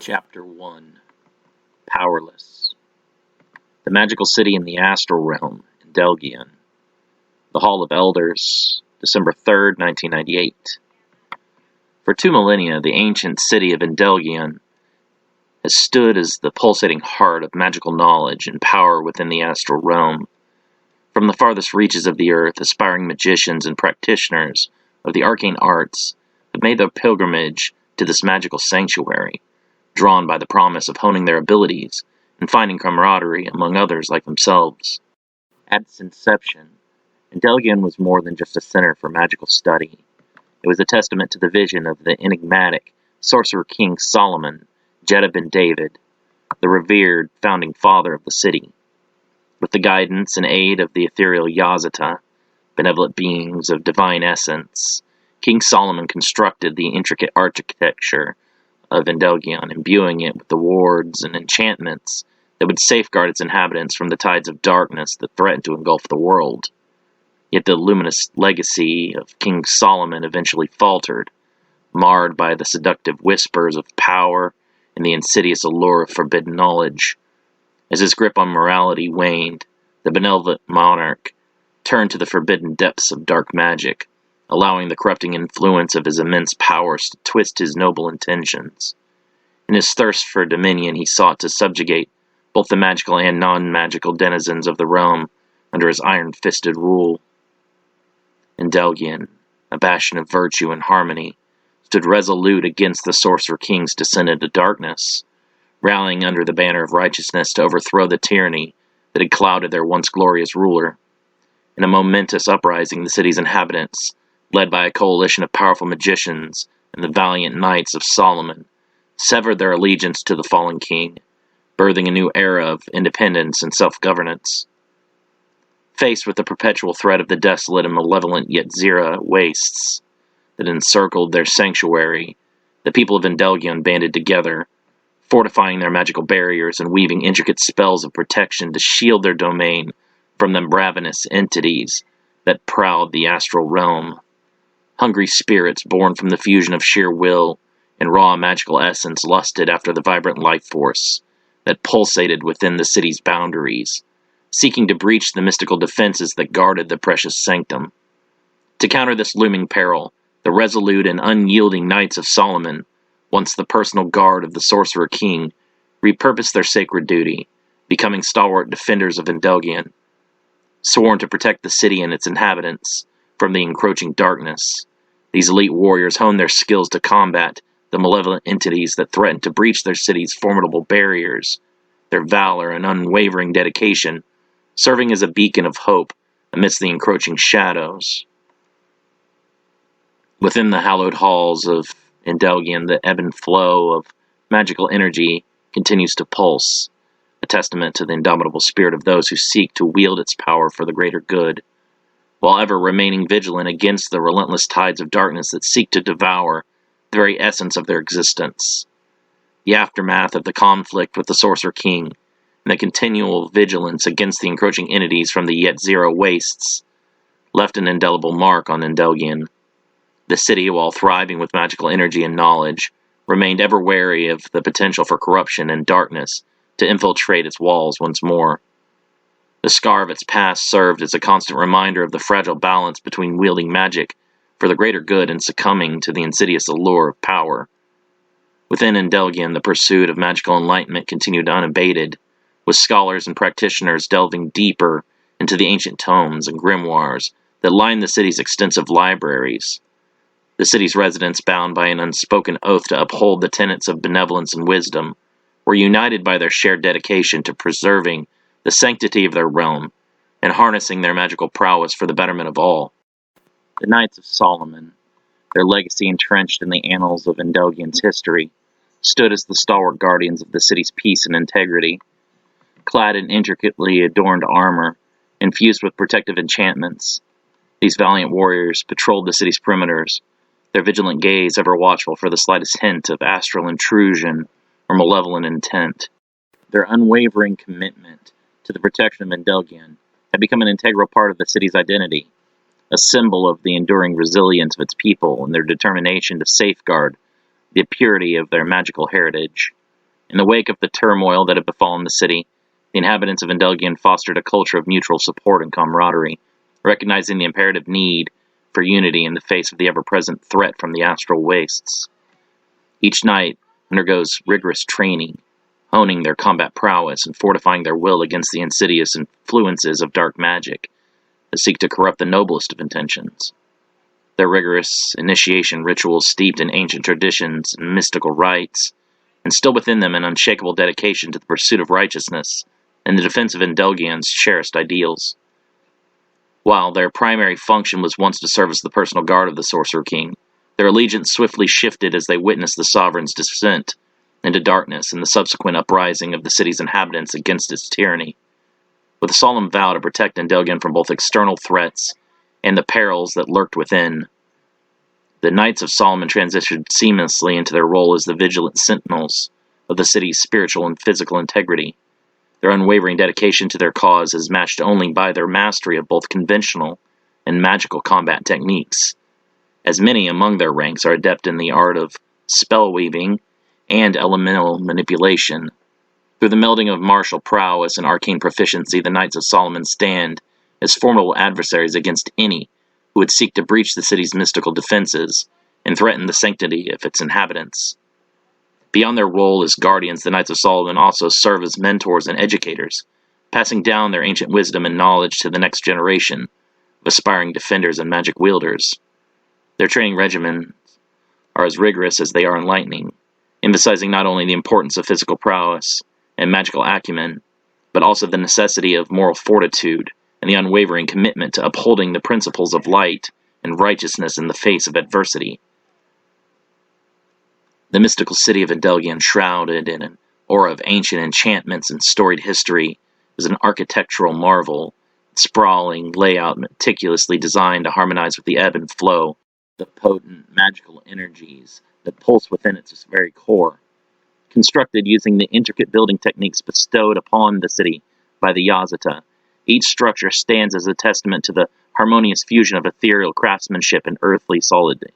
Chapter 1 Powerless. The magical city in the astral realm, Endelgion. The Hall of Elders, December 3rd, 1998. For 2 millennia, the ancient city of Endelgion has stood as the pulsating heart of magical knowledge and power within the astral realm. From the farthest reaches of the earth, aspiring magicians and practitioners of the arcane arts have made their pilgrimage to this magical sanctuary, drawn by the promise of honing their abilities and finding camaraderie among others like themselves. At its inception, Endelgion was more than just a center for magical study. It was a testament to the vision of the enigmatic sorcerer king Solomon, Jeddah bin David, the revered founding father of the city. With the guidance and aid of the ethereal Yazata, benevolent beings of divine essence, King Solomon constructed the intricate architecture of Endelgion, imbuing it with the wards and enchantments that would safeguard its inhabitants from the tides of darkness that threatened to engulf the world. Yet the luminous legacy of King Solomon eventually faltered, marred by the seductive whispers of power and the insidious allure of forbidden knowledge. As his grip on morality waned, the benevolent monarch turned to the forbidden depths of dark magic, allowing the corrupting influence of his immense powers to twist his noble intentions. In his thirst for dominion, he sought to subjugate both the magical and non-magical denizens of the realm under his iron-fisted rule. Endelgion, a bastion of virtue and harmony, stood resolute against the sorcerer king's descent into darkness, rallying under the banner of righteousness to overthrow the tyranny that had clouded their once glorious ruler. In a momentous uprising, the city's inhabitants, led by a coalition of powerful magicians and the valiant knights of Solomon, severed their allegiance to the fallen king, birthing a new era of independence and self-governance. Faced with the perpetual threat of the desolate and malevolent Yetzirah wastes that encircled their sanctuary, the people of Endelgion banded together, fortifying their magical barriers and weaving intricate spells of protection to shield their domain from the ravenous entities that prowled the astral realm. Hungry spirits born from the fusion of sheer will and raw magical essence lusted after the vibrant life force that pulsated within the city's boundaries, seeking to breach the mystical defenses that guarded the precious sanctum. To counter this looming peril, the resolute and unyielding Knights of Solomon, once the personal guard of the Sorcerer King, repurposed their sacred duty, becoming stalwart defenders of Endelgion. Sworn to protect the city and its inhabitants from the encroaching darkness, these elite warriors honed their skills to combat the malevolent entities that threatened to breach their city's formidable barriers, their valor and unwavering dedication serving as a beacon of hope amidst the encroaching shadows. Within the hallowed halls of Endelgion, the ebb and flow of magical energy continues to pulse, a testament to the indomitable spirit of those who seek to wield its power for the greater good, while ever remaining vigilant against the relentless tides of darkness that seek to devour the very essence of their existence. The aftermath of the conflict with the Sorcerer King, and the continual vigilance against the encroaching entities from the Yetzirah wastes, left an indelible mark on Endelgion. The city, while thriving with magical energy and knowledge, remained ever wary of the potential for corruption and darkness to infiltrate its walls once more. The scar of its past served as a constant reminder of the fragile balance between wielding magic for the greater good and succumbing to the insidious allure of power. Within Endelgion, the pursuit of magical enlightenment continued unabated, with scholars and practitioners delving deeper into the ancient tomes and grimoires that lined the city's extensive libraries. The city's residents, bound by an unspoken oath to uphold the tenets of benevolence and wisdom, were united by their shared dedication to preserving the sanctity of their realm and harnessing their magical prowess for the betterment of all. The Knights of Solomon, their legacy entrenched in the annals of Endelgion's history, stood as the stalwart guardians of the city's peace and integrity. Clad in intricately adorned armor, infused with protective enchantments, these valiant warriors patrolled the city's perimeters, their vigilant gaze ever watchful for the slightest hint of astral intrusion or malevolent intent. Their unwavering commitment to the protection of Endelgion had become an integral part of the city's identity, a symbol of the enduring resilience of its people and their determination to safeguard the purity of their magical heritage. In the wake of the turmoil that had befallen the city, the inhabitants of Endelgian fostered a culture of mutual support and camaraderie, recognizing the imperative need for unity in the face of the ever-present threat from the astral wastes. Each knight undergoes rigorous training, honing their combat prowess and fortifying their will against the insidious influences of dark magic that seek to corrupt the noblest of intentions. Their rigorous initiation rituals steeped in ancient traditions and mystical rites instill within them an unshakable dedication to the pursuit of righteousness and the defense of Endelgian's cherished ideals. While their primary function was once to serve as the personal guard of the Sorcerer King, their allegiance swiftly shifted as they witnessed the sovereign's descent into darkness and the subsequent uprising of the city's inhabitants against its tyranny. With a solemn vow to protect Endelgian from both external threats and the perils that lurked within, the Knights of Solomon transitioned seamlessly into their role as the vigilant sentinels of the city's spiritual and physical integrity. Their unwavering dedication to their cause is matched only by their mastery of both conventional and magical combat techniques, as many among their ranks are adept in the art of spell-weaving and elemental manipulation. Through the melding of martial prowess and arcane proficiency, the Knights of Solomon stand as formidable adversaries against any who would seek to breach the city's mystical defenses and threaten the sanctity of its inhabitants. Beyond their role as guardians, the Knights of Solomon also serve as mentors and educators, passing down their ancient wisdom and knowledge to the next generation of aspiring defenders and magic wielders. Their training regimens are as rigorous as they are enlightening, emphasizing not only the importance of physical prowess and magical acumen, but also the necessity of moral fortitude and the unwavering commitment to upholding the principles of light and righteousness in the face of adversity. The mystical city of Endelgian, shrouded in an aura of ancient enchantments and storied history, is an architectural marvel, its sprawling layout meticulously designed to harmonize with the ebb and flow of the potent magical energies that pulse within its very core. Constructed using the intricate building techniques bestowed upon the city by the Yazata, each structure stands as a testament to the harmonious fusion of ethereal craftsmanship and earthly solidity,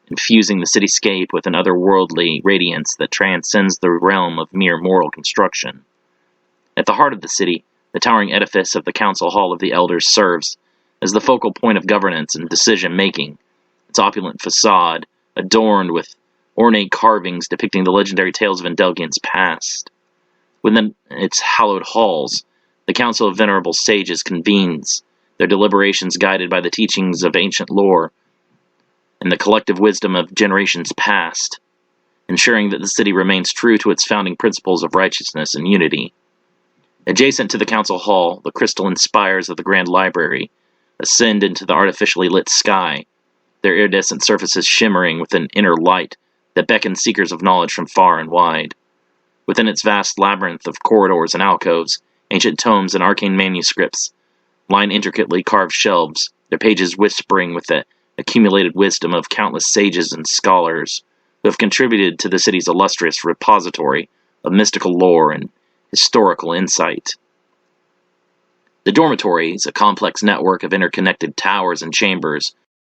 infusing the cityscape with an otherworldly radiance that transcends the realm of mere mortal construction. At the heart of the city, the towering edifice of the Council Hall of the Elders serves as the focal point of governance and decision-making, its opulent facade adorned with ornate carvings depicting the legendary tales of Endelgian's past. Within its hallowed halls, the Council of Venerable Sages convenes, their deliberations guided by the teachings of ancient lore and the collective wisdom of generations past, ensuring that the city remains true to its founding principles of righteousness and unity. Adjacent to the Council Hall, the crystalline spires of the Grand Library ascend into the artificially lit sky, their iridescent surfaces shimmering with an inner light that beckons seekers of knowledge from far and wide. Within its vast labyrinth of corridors and alcoves, ancient tomes and arcane manuscripts line intricately carved shelves, their pages whispering with the accumulated wisdom of countless sages and scholars who have contributed to the city's illustrious repository of mystical lore and historical insight. The dormitories, a complex network of interconnected towers and chambers,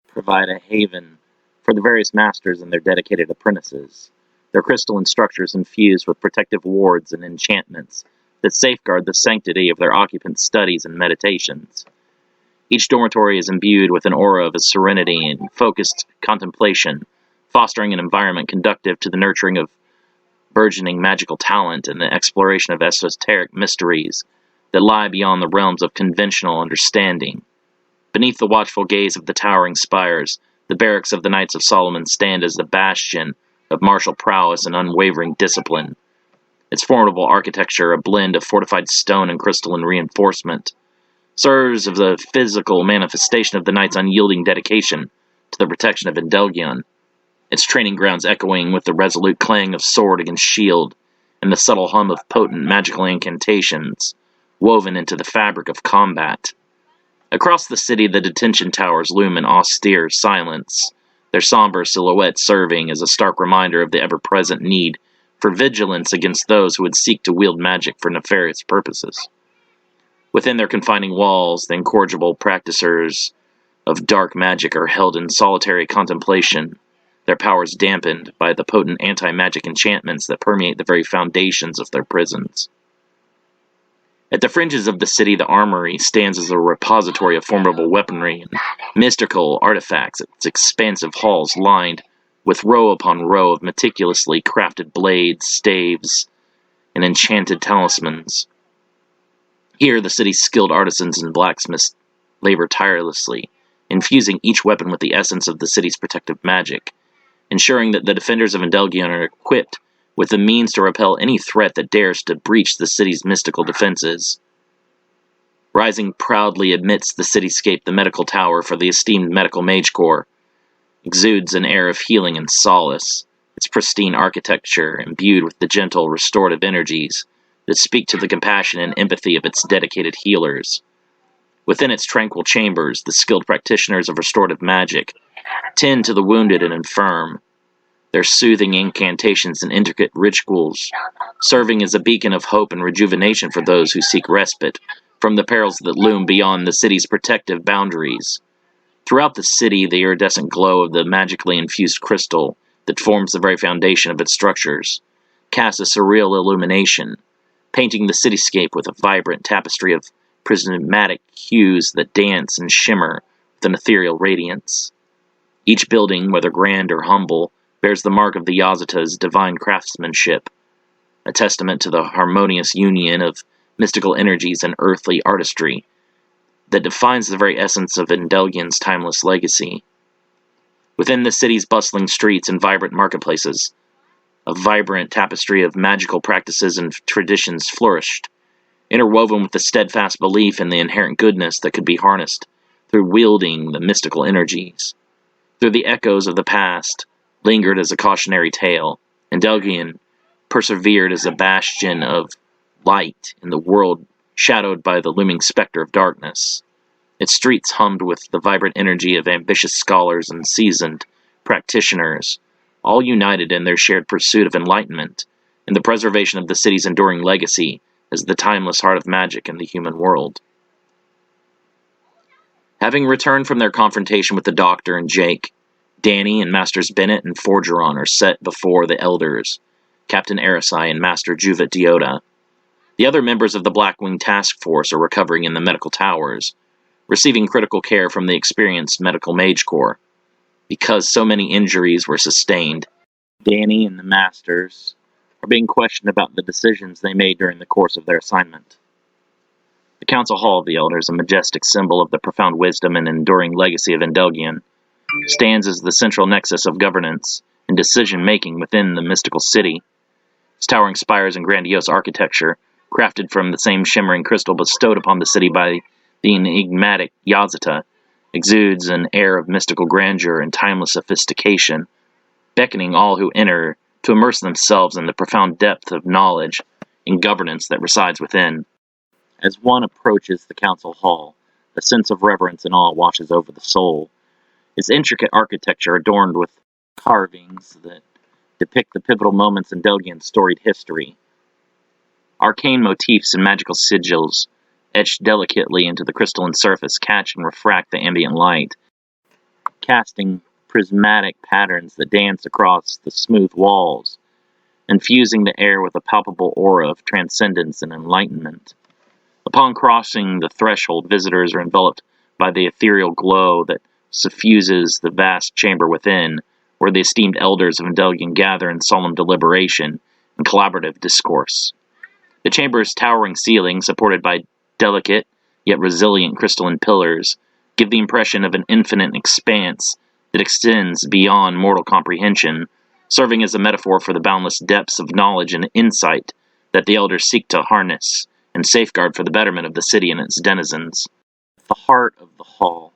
provide a haven for the various masters and their dedicated apprentices, their crystalline structures infused with protective wards and enchantments that safeguard the sanctity of their occupants' studies and meditations. Each dormitory is imbued with an aura of serenity and focused contemplation, fostering an environment conducive to the nurturing of burgeoning magical talent and the exploration of esoteric mysteries that lie beyond the realms of conventional understanding. Beneath the watchful gaze of the towering spires, the barracks of the Knights of Solomon stand as the bastion of martial prowess and unwavering discipline. Its formidable architecture, a blend of fortified stone and crystalline reinforcement, serves as the physical manifestation of the Knights' unyielding dedication to the protection of Endelgian, its training grounds echoing with the resolute clang of sword against shield and the subtle hum of potent magical incantations woven into the fabric of combat. Across the city, the detention towers loom in austere silence, their somber silhouettes serving as a stark reminder of the ever-present need for vigilance against those who would seek to wield magic for nefarious purposes. Within their confining walls, the incorrigible practicers of dark magic are held in solitary contemplation, their powers dampened by the potent anti-magic enchantments that permeate the very foundations of their prisons. At the fringes of the city, the armory stands as a repository of formidable weaponry and mystical artifacts, its expansive halls lined with row upon row of meticulously crafted blades, staves, and enchanted talismans. Here, the city's skilled artisans and blacksmiths labor tirelessly, infusing each weapon with the essence of the city's protective magic, ensuring that the defenders of Endelgion are equipped with the means to repel any threat that dares to breach the city's mystical defenses. Rising proudly amidst the cityscape, the medical tower for the esteemed Medical Mage Corps exudes an air of healing and solace, its pristine architecture imbued with the gentle, restorative energies that speak to the compassion and empathy of its dedicated healers. Within its tranquil chambers, the skilled practitioners of restorative magic tend to the wounded and infirm, their soothing incantations and intricate rituals serving as a beacon of hope and rejuvenation for those who seek respite from the perils that loom beyond the city's protective boundaries. Throughout the city, the iridescent glow of the magically infused crystal that forms the very foundation of its structures casts a surreal illumination, painting the cityscape with a vibrant tapestry of prismatic hues that dance and shimmer with an ethereal radiance. Each building, whether grand or humble, bears the mark of the Yazata's divine craftsmanship, a testament to the harmonious union of mystical energies and earthly artistry that defines the very essence of Endelgion's timeless legacy. Within the city's bustling streets and vibrant marketplaces, a vibrant tapestry of magical practices and traditions flourished, interwoven with the steadfast belief in the inherent goodness that could be harnessed through wielding the mystical energies. Through the echoes of the past lingered as a cautionary tale, and Endelgion persevered as a bastion of light in the world shadowed by the looming specter of darkness. Its streets hummed with the vibrant energy of ambitious scholars and seasoned practitioners, all united in their shared pursuit of enlightenment and the preservation of the city's enduring legacy as the timeless heart of magic in the human world. Having returned from their confrontation with the Doctor and Jake, Danny and Masters Bennett and Forgeron are set before the Elders, Captain Erisai and Master Juvat Diota. The other members of the Blackwing Task Force are recovering in the medical towers, receiving critical care from the experienced Medical Mage Corps. Because so many injuries were sustained, Danny and the Masters are being questioned about the decisions they made during the course of their assignment. The Council Hall of the Elders, a majestic symbol of the profound wisdom and enduring legacy of Endelgion, stands as the central nexus of governance and decision-making within the mystical city. Its towering spires and grandiose architecture, crafted from the same shimmering crystal bestowed upon the city by the enigmatic Yazata, exudes an air of mystical grandeur and timeless sophistication, beckoning all who enter to immerse themselves in the profound depth of knowledge and governance that resides within. As one approaches the council hall, a sense of reverence and awe washes over the soul. Its intricate architecture, adorned with carvings that depict the pivotal moments in Endelgion's storied history. Arcane motifs and magical sigils, etched delicately into the crystalline surface, catch and refract the ambient light, casting prismatic patterns that dance across the smooth walls, infusing the air with a palpable aura of transcendence and enlightenment. Upon crossing the threshold, visitors are enveloped by the ethereal glow that suffuses the vast chamber within, where the esteemed elders of Endelgion gather in solemn deliberation and collaborative discourse. The chamber's towering ceiling, supported by delicate yet resilient crystalline pillars, give the impression of an infinite expanse that extends beyond mortal comprehension, serving as a metaphor for the boundless depths of knowledge and insight that the elders seek to harness and safeguard for the betterment of the city and its denizens. At the heart of the hall,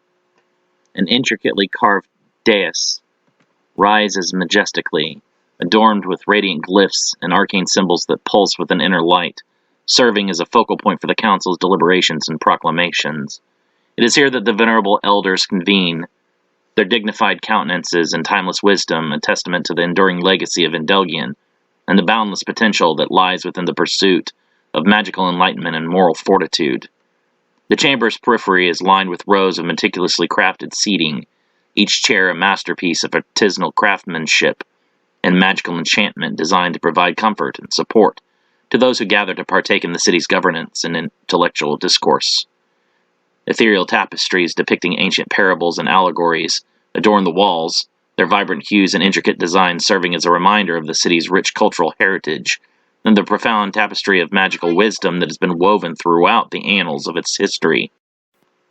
an intricately carved dais rises majestically, adorned with radiant glyphs and arcane symbols that pulse with an inner light, serving as a focal point for the council's deliberations and proclamations. It is here that the venerable elders convene, their dignified countenances and timeless wisdom a testament to the enduring legacy of Endelgion and the boundless potential that lies within the pursuit of magical enlightenment and moral fortitude. The chamber's periphery is lined with rows of meticulously crafted seating, each chair a masterpiece of artisanal craftsmanship and magical enchantment designed to provide comfort and support to those who gather to partake in the city's governance and intellectual discourse. Ethereal tapestries depicting ancient parables and allegories adorn the walls, their vibrant hues and intricate designs serving as a reminder of the city's rich cultural heritage and the profound tapestry of magical wisdom that has been woven throughout the annals of its history.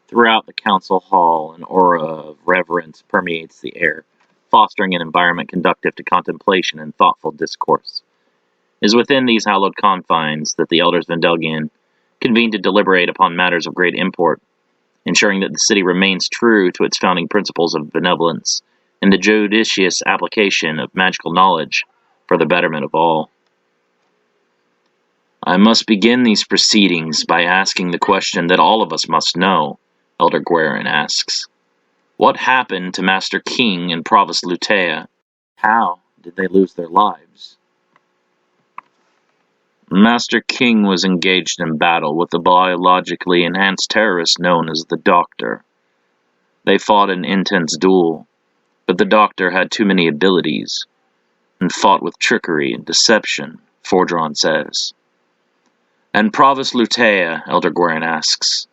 Throughout the council hall, an aura of reverence permeates the air, fostering an environment conducive to contemplation and thoughtful discourse. It is within these hallowed confines that the elders of Endelgian convene to deliberate upon matters of great import, ensuring that the city remains true to its founding principles of benevolence and the judicious application of magical knowledge for the betterment of all. I must begin these proceedings by asking the question that all of us must know, Elder Guerin asks. What happened to Master King and Provost Lutea? How did they lose their lives? Master King was engaged in battle with the biologically enhanced terrorist known as the Doctor. They fought an intense duel, but the Doctor had too many abilities, and fought with trickery and deception, Fordron says. And Provost Lutea, Elder Guerin asks.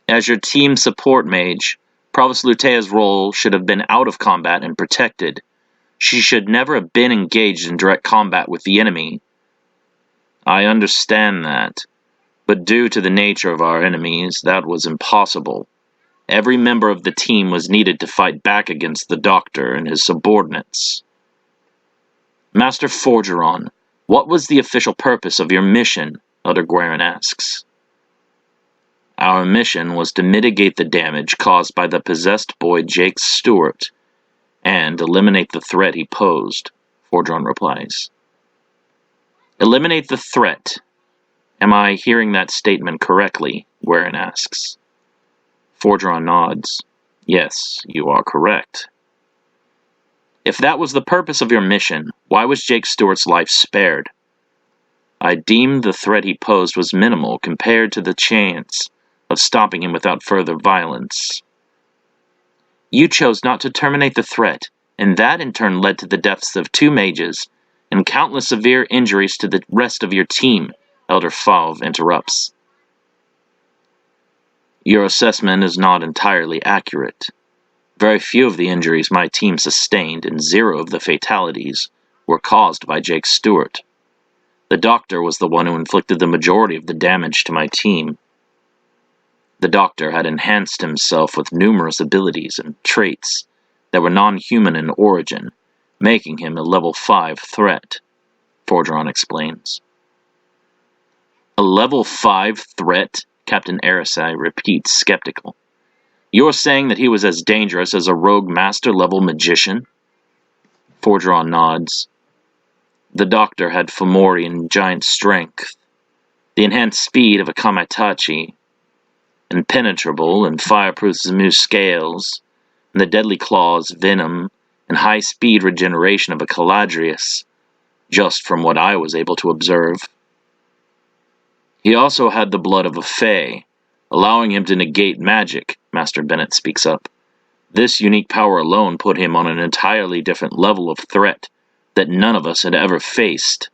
As your team support mage, Provost Lutea's role should have been out of combat and protected. She should never have been engaged in direct combat with the enemy. I understand that, but due to the nature of our enemies, that was impossible. Every member of the team was needed to fight back against the Doctor and his subordinates. Master Forgeron, what was the official purpose of your mission? Elder Guerin asks. Our mission was to mitigate the damage caused by the possessed boy Jake Stewart, and eliminate the threat he posed, Fordron replies. Eliminate the threat. Am I hearing that statement correctly? Guerin asks. Fordron nods. Yes, you are correct. If that was the purpose of your mission, why was Jake Stewart's life spared? I deemed the threat he posed was minimal compared to the chance of stopping him without further violence. You chose not to terminate the threat, and that in turn led to the deaths of 2 mages and countless severe injuries to the rest of your team, Elder Favre interrupts. Your assessment is not entirely accurate. Very few of the injuries my team sustained and 0 of the fatalities were caused by Jake Stewart. The Doctor was the one who inflicted the majority of the damage to my team. The Doctor had enhanced himself with numerous abilities and traits that were non-human in origin, making him a level 5 threat, Fordron explains. A level 5 threat? Captain Erisai repeats, skeptical. You're saying that he was as dangerous as a rogue master-level magician? Fordron nods. The Doctor had Fomorian giant strength, the enhanced speed of a Kamitachi, impenetrable and fireproof smooth scales, and the deadly claws, venom, and high-speed regeneration of a Caladrius, just from what I was able to observe. He also had the blood of a Fae, allowing him to negate magic, Master Bennett speaks up. This unique power alone put him on an entirely different level of threat that none of us had ever faced.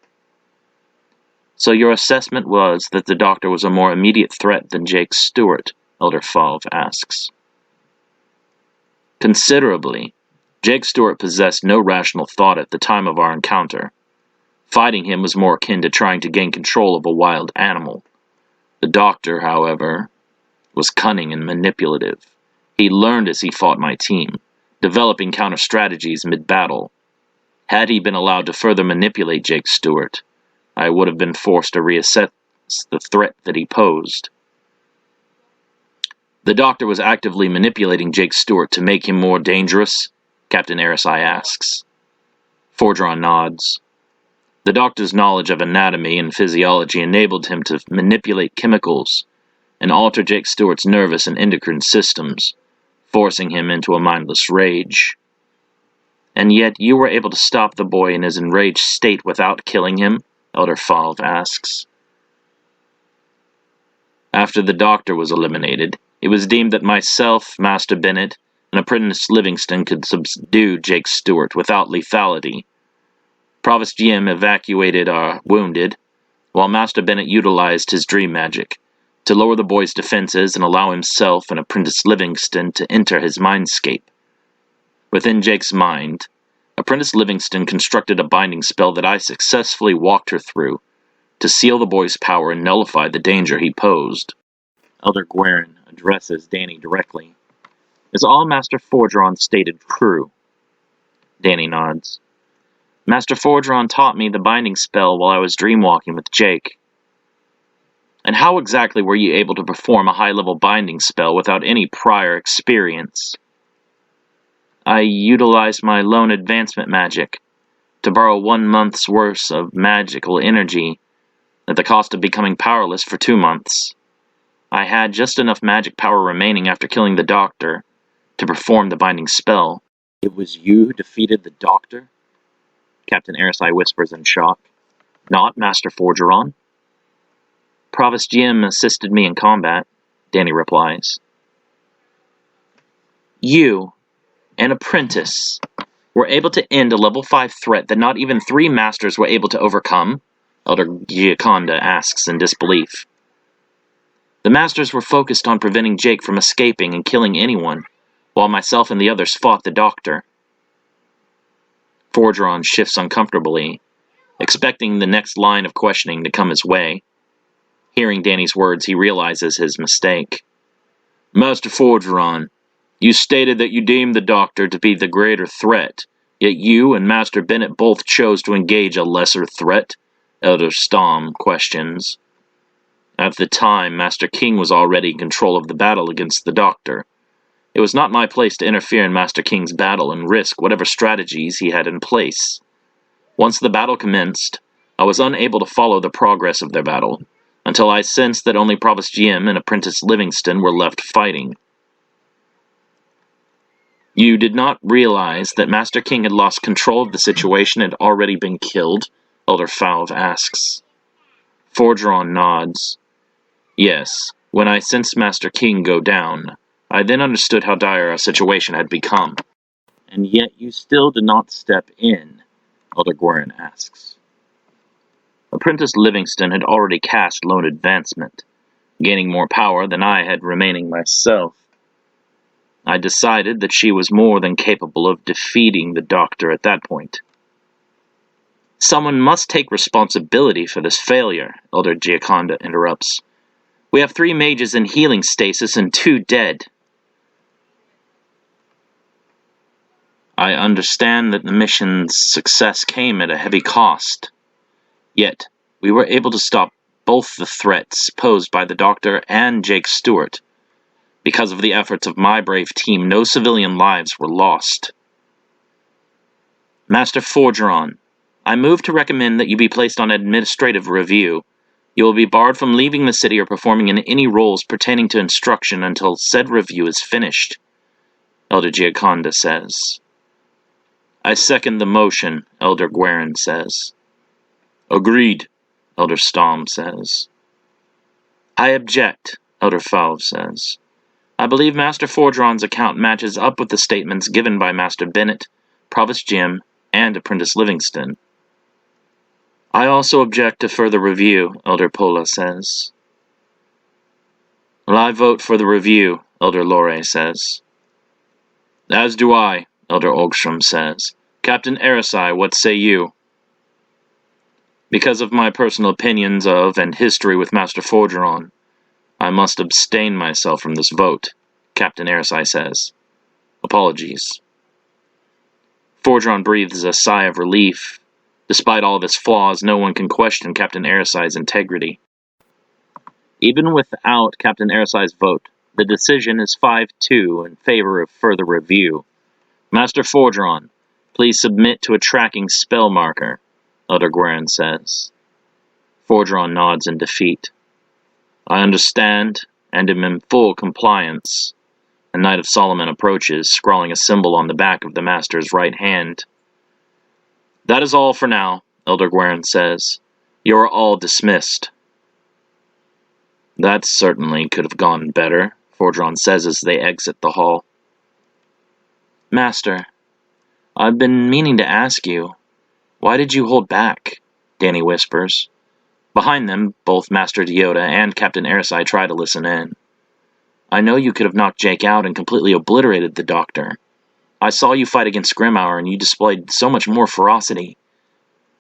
So your assessment was that the Doctor was a more immediate threat than Jake Stewart, Elder Favre asks. Considerably. Jake Stewart possessed no rational thought at the time of our encounter. Fighting him was more akin to trying to gain control of a wild animal. The Doctor, however, was cunning and manipulative. He learned as he fought my team, developing counter-strategies mid-battle. Had he been allowed to further manipulate Jake Stewart, I would have been forced to reassess the threat that he posed. The Doctor was actively manipulating Jake Stewart to make him more dangerous, Captain Erisai asks. Fordron nods. The Doctor's knowledge of anatomy and physiology enabled him to manipulate chemicals and alter Jake Stewart's nervous and endocrine systems, forcing him into a mindless rage. And yet you were able to stop the boy in his enraged state without killing him? Elder Favre asks. After the Doctor was eliminated, it was deemed that myself, Master Bennett, and Apprentice Livingston could subdue Jake Stewart without lethality. Provost Jim evacuated our wounded, while Master Bennett utilized his dream magic to lower the boy's defenses and allow himself and Apprentice Livingston to enter his mindscape. Within Jake's mind, Apprentice Livingston constructed a binding spell that I successfully walked her through to seal the boy's power and nullify the danger he posed. Elder Guerin addresses Danny directly. Is all Master Forgeron stated true? Danny nods. Master Forgeron taught me the binding spell while I was dreamwalking with Jake. And how exactly were you able to perform a high-level binding spell without any prior experience? I utilized my lone advancement magic to borrow 1 month's worth of magical energy at the cost of becoming powerless for 2 months. I had just enough magic power remaining after killing the doctor to perform the binding spell. It was you who defeated the doctor? Captain Erisai whispers in shock. Not Master Forgeron. Provost Jim assisted me in combat, Danny replies. You, an apprentice, were able to end a level 5 threat that not even 3 masters were able to overcome? Elder Gioconda asks in disbelief. The masters were focused on preventing Jake from escaping and killing anyone, while myself and the others fought the doctor. Forgeron shifts uncomfortably, expecting the next line of questioning to come his way. Hearing Danny's words, he realizes his mistake. Master Forgeron, you stated that you deemed the doctor to be the greater threat, yet you and Master Bennett both chose to engage a lesser threat? Elder Stom questions. At the time, Master King was already in control of the battle against the doctor. It was not my place to interfere in Master King's battle and risk whatever strategies he had in place. Once the battle commenced, I was unable to follow the progress of their battle, until I sensed that only Provost Jim and Apprentice Livingston were left fighting. You did not realize that Master King had lost control of the situation and had already been killed? Elder Falve asks. Forgeron nods. Yes, when I sensed Master King go down, I then understood how dire our situation had become. And yet you still did not step in, Elder Guerin asks. Apprentice Livingston had already cast lone advancement, gaining more power than I had remaining myself. I decided that she was more than capable of defeating the doctor at that point. Someone must take responsibility for this failure, Elder Gioconda interrupts. We have 3 mages in healing stasis and 2 dead. I understand that the mission's success came at a heavy cost. Yet, we were able to stop both the threats posed by the doctor and Jake Stewart. Because of the efforts of my brave team, no civilian lives were lost. Master Forgeron, I move to recommend that you be placed on administrative review. You will be barred from leaving the city or performing in any roles pertaining to instruction until said review is finished, Elder Gioconda says. I second the motion, Elder Guerin says. Agreed, Elder Stom says. I object, Elder Falve says. I believe Master Forgeron's account matches up with the statements given by Master Bennett, Provost Jim, and Apprentice Livingston. I also object to further review, Elder Pola says. Well, I vote for the review, Elder Lore says. As do I, Elder Olgstrom says. Captain Erisai, what say you? Because of my personal opinions of and history with Master Forgeron, I must abstain myself from this vote, Captain Erisai says. Apologies. Forgeron breathes a sigh of relief. Despite all of his flaws, no one can question Captain Erisai's integrity. Even without Captain Erisai's vote, the decision is 5-2 in favor of further review. Master Forgeron, please submit to a tracking spell marker, Elder Guerin says. Forgeron nods in defeat. I understand, and am in full compliance. A Knight of Solomon approaches, scrawling a symbol on the back of the Master's right hand. That is all for now, Elder Guerin says. You are all dismissed. That certainly could have gone better, Forgeron says as they exit the hall. Master, I've been meaning to ask you, why did you hold back? Danny whispers. Behind them, both Master Deota and Captain Airside try to listen in. I know you could have knocked Jake out and completely obliterated the Doctor. I saw you fight against Grimhour and you displayed so much more ferocity.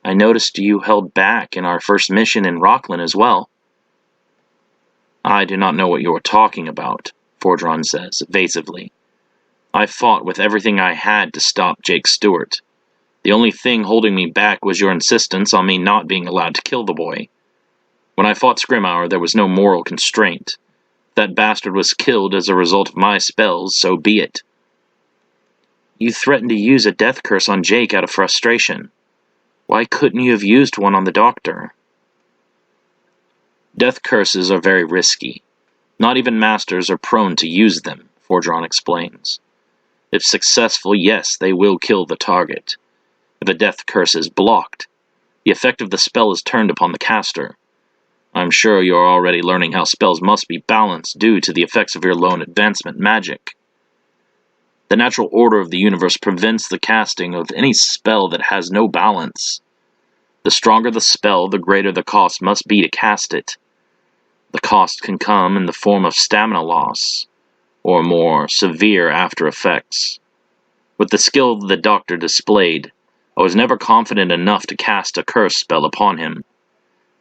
I noticed you held back in our first mission in Rockland as well. I do not know what you are talking about, Fordron says, evasively. I fought with everything I had to stop Jake Stewart. The only thing holding me back was your insistence on me not being allowed to kill the boy. When I fought Grimhour, there was no moral constraint. If that bastard was killed as a result of my spells, so be it. You threatened to use a death curse on Jake out of frustration. Why couldn't you have used one on the Doctor? Death curses are very risky. Not even masters are prone to use them, Fordron explains. If successful, yes, they will kill the target. If a death curse is blocked, the effect of the spell is turned upon the caster. I'm sure you're already learning how spells must be balanced due to the effects of your lone advancement magic. The natural order of the universe prevents the casting of any spell that has no balance. The stronger the spell, the greater the cost must be to cast it. The cost can come in the form of stamina loss, or more severe after effects. With the skill the Doctor displayed, I was never confident enough to cast a curse spell upon him.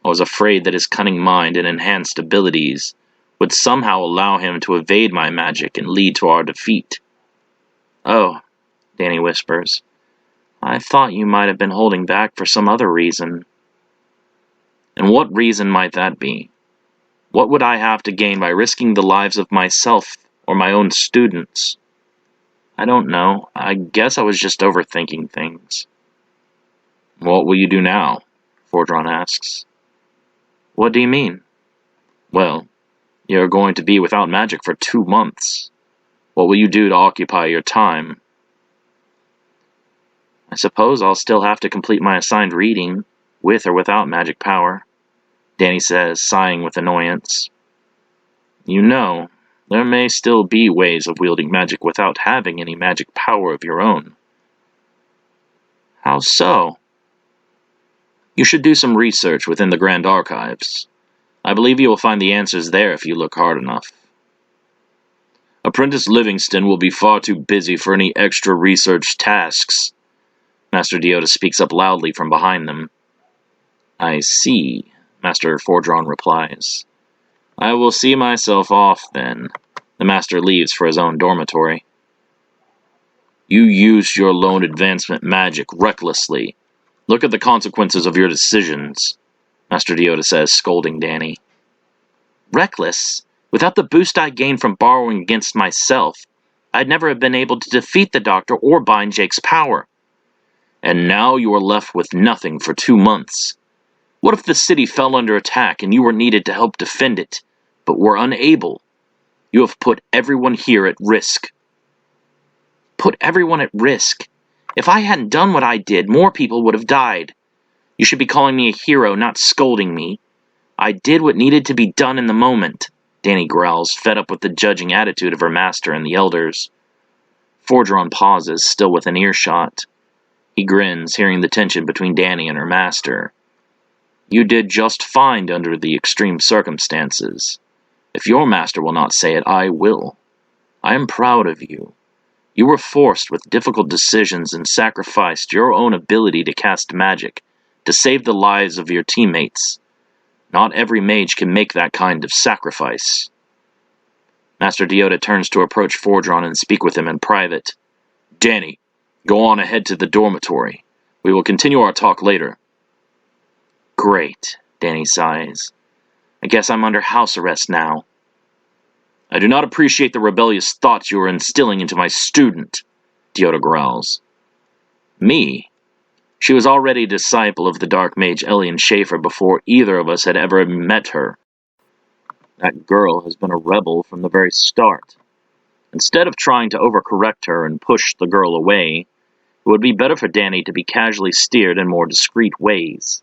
I was afraid that his cunning mind and enhanced abilities would somehow allow him to evade my magic and lead to our defeat. Oh, Danny whispers. I thought you might have been holding back for some other reason. And what reason might that be? What would I have to gain by risking the lives of myself or my own students? I don't know. I guess I was just overthinking things. What will you do now? Fordron asks. What do you mean? Well, you're going to be without magic for 2 months. What will you do to occupy your time? I suppose I'll still have to complete my assigned reading, with or without magic power, Danny says, sighing with annoyance. You know, there may still be ways of wielding magic without having any magic power of your own. How so? You should do some research within the Grand Archives. I believe you will find the answers there if you look hard enough. Apprentice Livingston will be far too busy for any extra research tasks. Master Deota speaks up loudly from behind them. I see, Master Fordron replies. I will see myself off, then. The Master leaves for his own dormitory. You used your lone advancement magic recklessly. Look at the consequences of your decisions, Master Deota says, scolding Danny. Reckless? Without the boost I gained from borrowing against myself, I'd never have been able to defeat the Doctor or bind Jake's power. And now you are left with nothing for 2 months. What if the city fell under attack and you were needed to help defend it, but were unable? You have put everyone here at risk. Put everyone at risk? If I hadn't done what I did, more people would have died. You should be calling me a hero, not scolding me. I did what needed to be done in the moment, Danny growls, fed up with the judging attitude of her master and the elders. Fordron pauses, still within earshot. He grins, hearing the tension between Danny and her master. You did just fine under the extreme circumstances. If your master will not say it, I will. I am proud of you. You were forced with difficult decisions and sacrificed your own ability to cast magic, to save the lives of your teammates. Not every mage can make that kind of sacrifice. Master Deota turns to approach Fordron and speak with him in private. Danny, go on ahead to the dormitory. We will continue our talk later. Great, Danny sighs. I guess I'm under house arrest now. I do not appreciate the rebellious thoughts you are instilling into my student, Deota growls. Me? She was already a disciple of the dark mage Elian Schaefer before either of us had ever met her. That girl has been a rebel from the very start. Instead of trying to overcorrect her and push the girl away, it would be better for Danny to be casually steered in more discreet ways.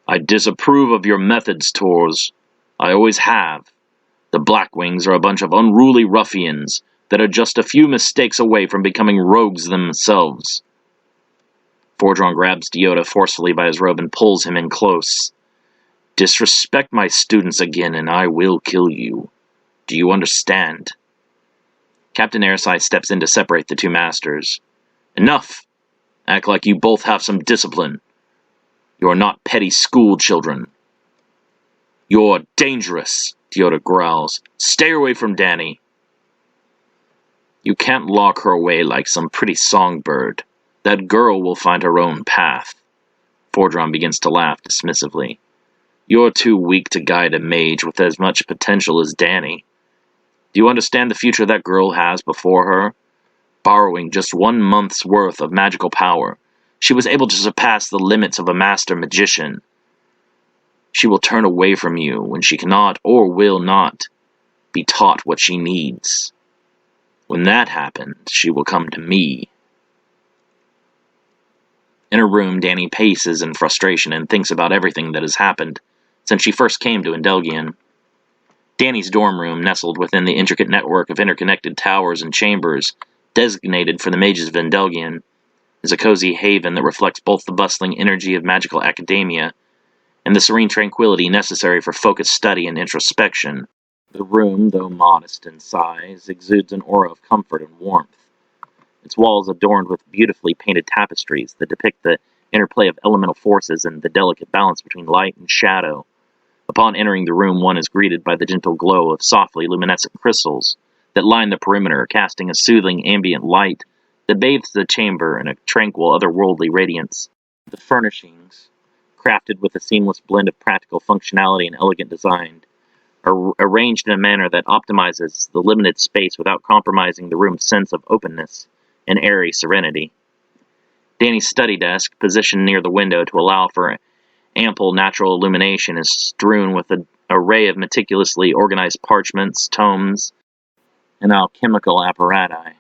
I disapprove of your methods, Tors. I always have. The Blackwings are a bunch of unruly ruffians, that are just a few mistakes away from becoming rogues themselves. Fordron grabs Deoda forcefully by his robe and pulls him in close. Disrespect my students again and I will kill you. Do you understand? Captain Airside steps in to separate the two masters. Enough! Act like you both have some discipline. You are not petty school children. You're dangerous, Deoda growls. Stay away from Danny. You can't lock her away like some pretty songbird. That girl will find her own path. Fordron begins to laugh dismissively. You're too weak to guide a mage with as much potential as Danny. Do you understand the future that girl has before her? Borrowing just 1 month's worth of magical power, she was able to surpass the limits of a master magician. She will turn away from you when she cannot or will not be taught what she needs. When that happens, she will come to me. In her room, Danny paces in frustration and thinks about everything that has happened since she first came to Endelgian. Danny's dorm room, nestled within the intricate network of interconnected towers and chambers designated for the mages of Endelgian, is a cozy haven that reflects both the bustling energy of magical academia and the serene tranquility necessary for focused study and introspection. The room, though modest in size, exudes an aura of comfort and warmth. Its walls adorned with beautifully painted tapestries that depict the interplay of elemental forces and the delicate balance between light and shadow. Upon entering the room, one is greeted by the gentle glow of softly luminescent crystals that line the perimeter, casting a soothing ambient light that bathes the chamber in a tranquil, otherworldly radiance. The furnishings, crafted with a seamless blend of practical functionality and elegant design, are arranged in a manner that optimizes the limited space without compromising the room's sense of openness and airy serenity. Danny's study desk, positioned near the window to allow for ample natural illumination, is strewn with an array of meticulously organized parchments, tomes, and alchemical apparatus,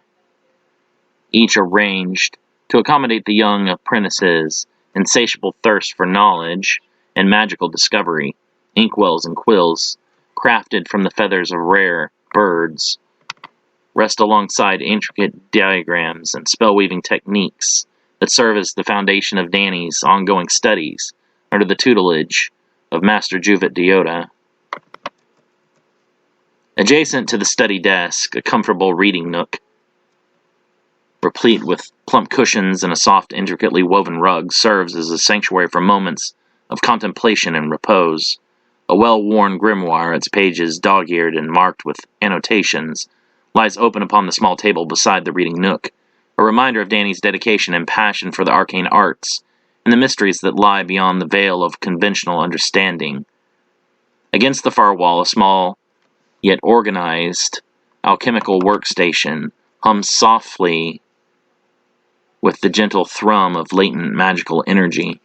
each arranged to accommodate the young apprentice's insatiable thirst for knowledge and magical discovery. Inkwells and quills, crafted from the feathers of rare birds, rest alongside intricate diagrams and spell-weaving techniques that serve as the foundation of Danny's ongoing studies under the tutelage of Master Juvet Deoda. Adjacent to the study desk, a comfortable reading nook, replete with plump cushions and a soft, intricately woven rug, serves as a sanctuary for moments of contemplation and repose. A well-worn grimoire, its pages dog-eared and marked with annotations, lies open upon the small table beside the reading nook, a reminder of Danny's dedication and passion for the arcane arts and the mysteries that lie beyond the veil of conventional understanding. Against the far wall, a small, yet organized, alchemical workstation hums softly with the gentle thrum of latent magical energy.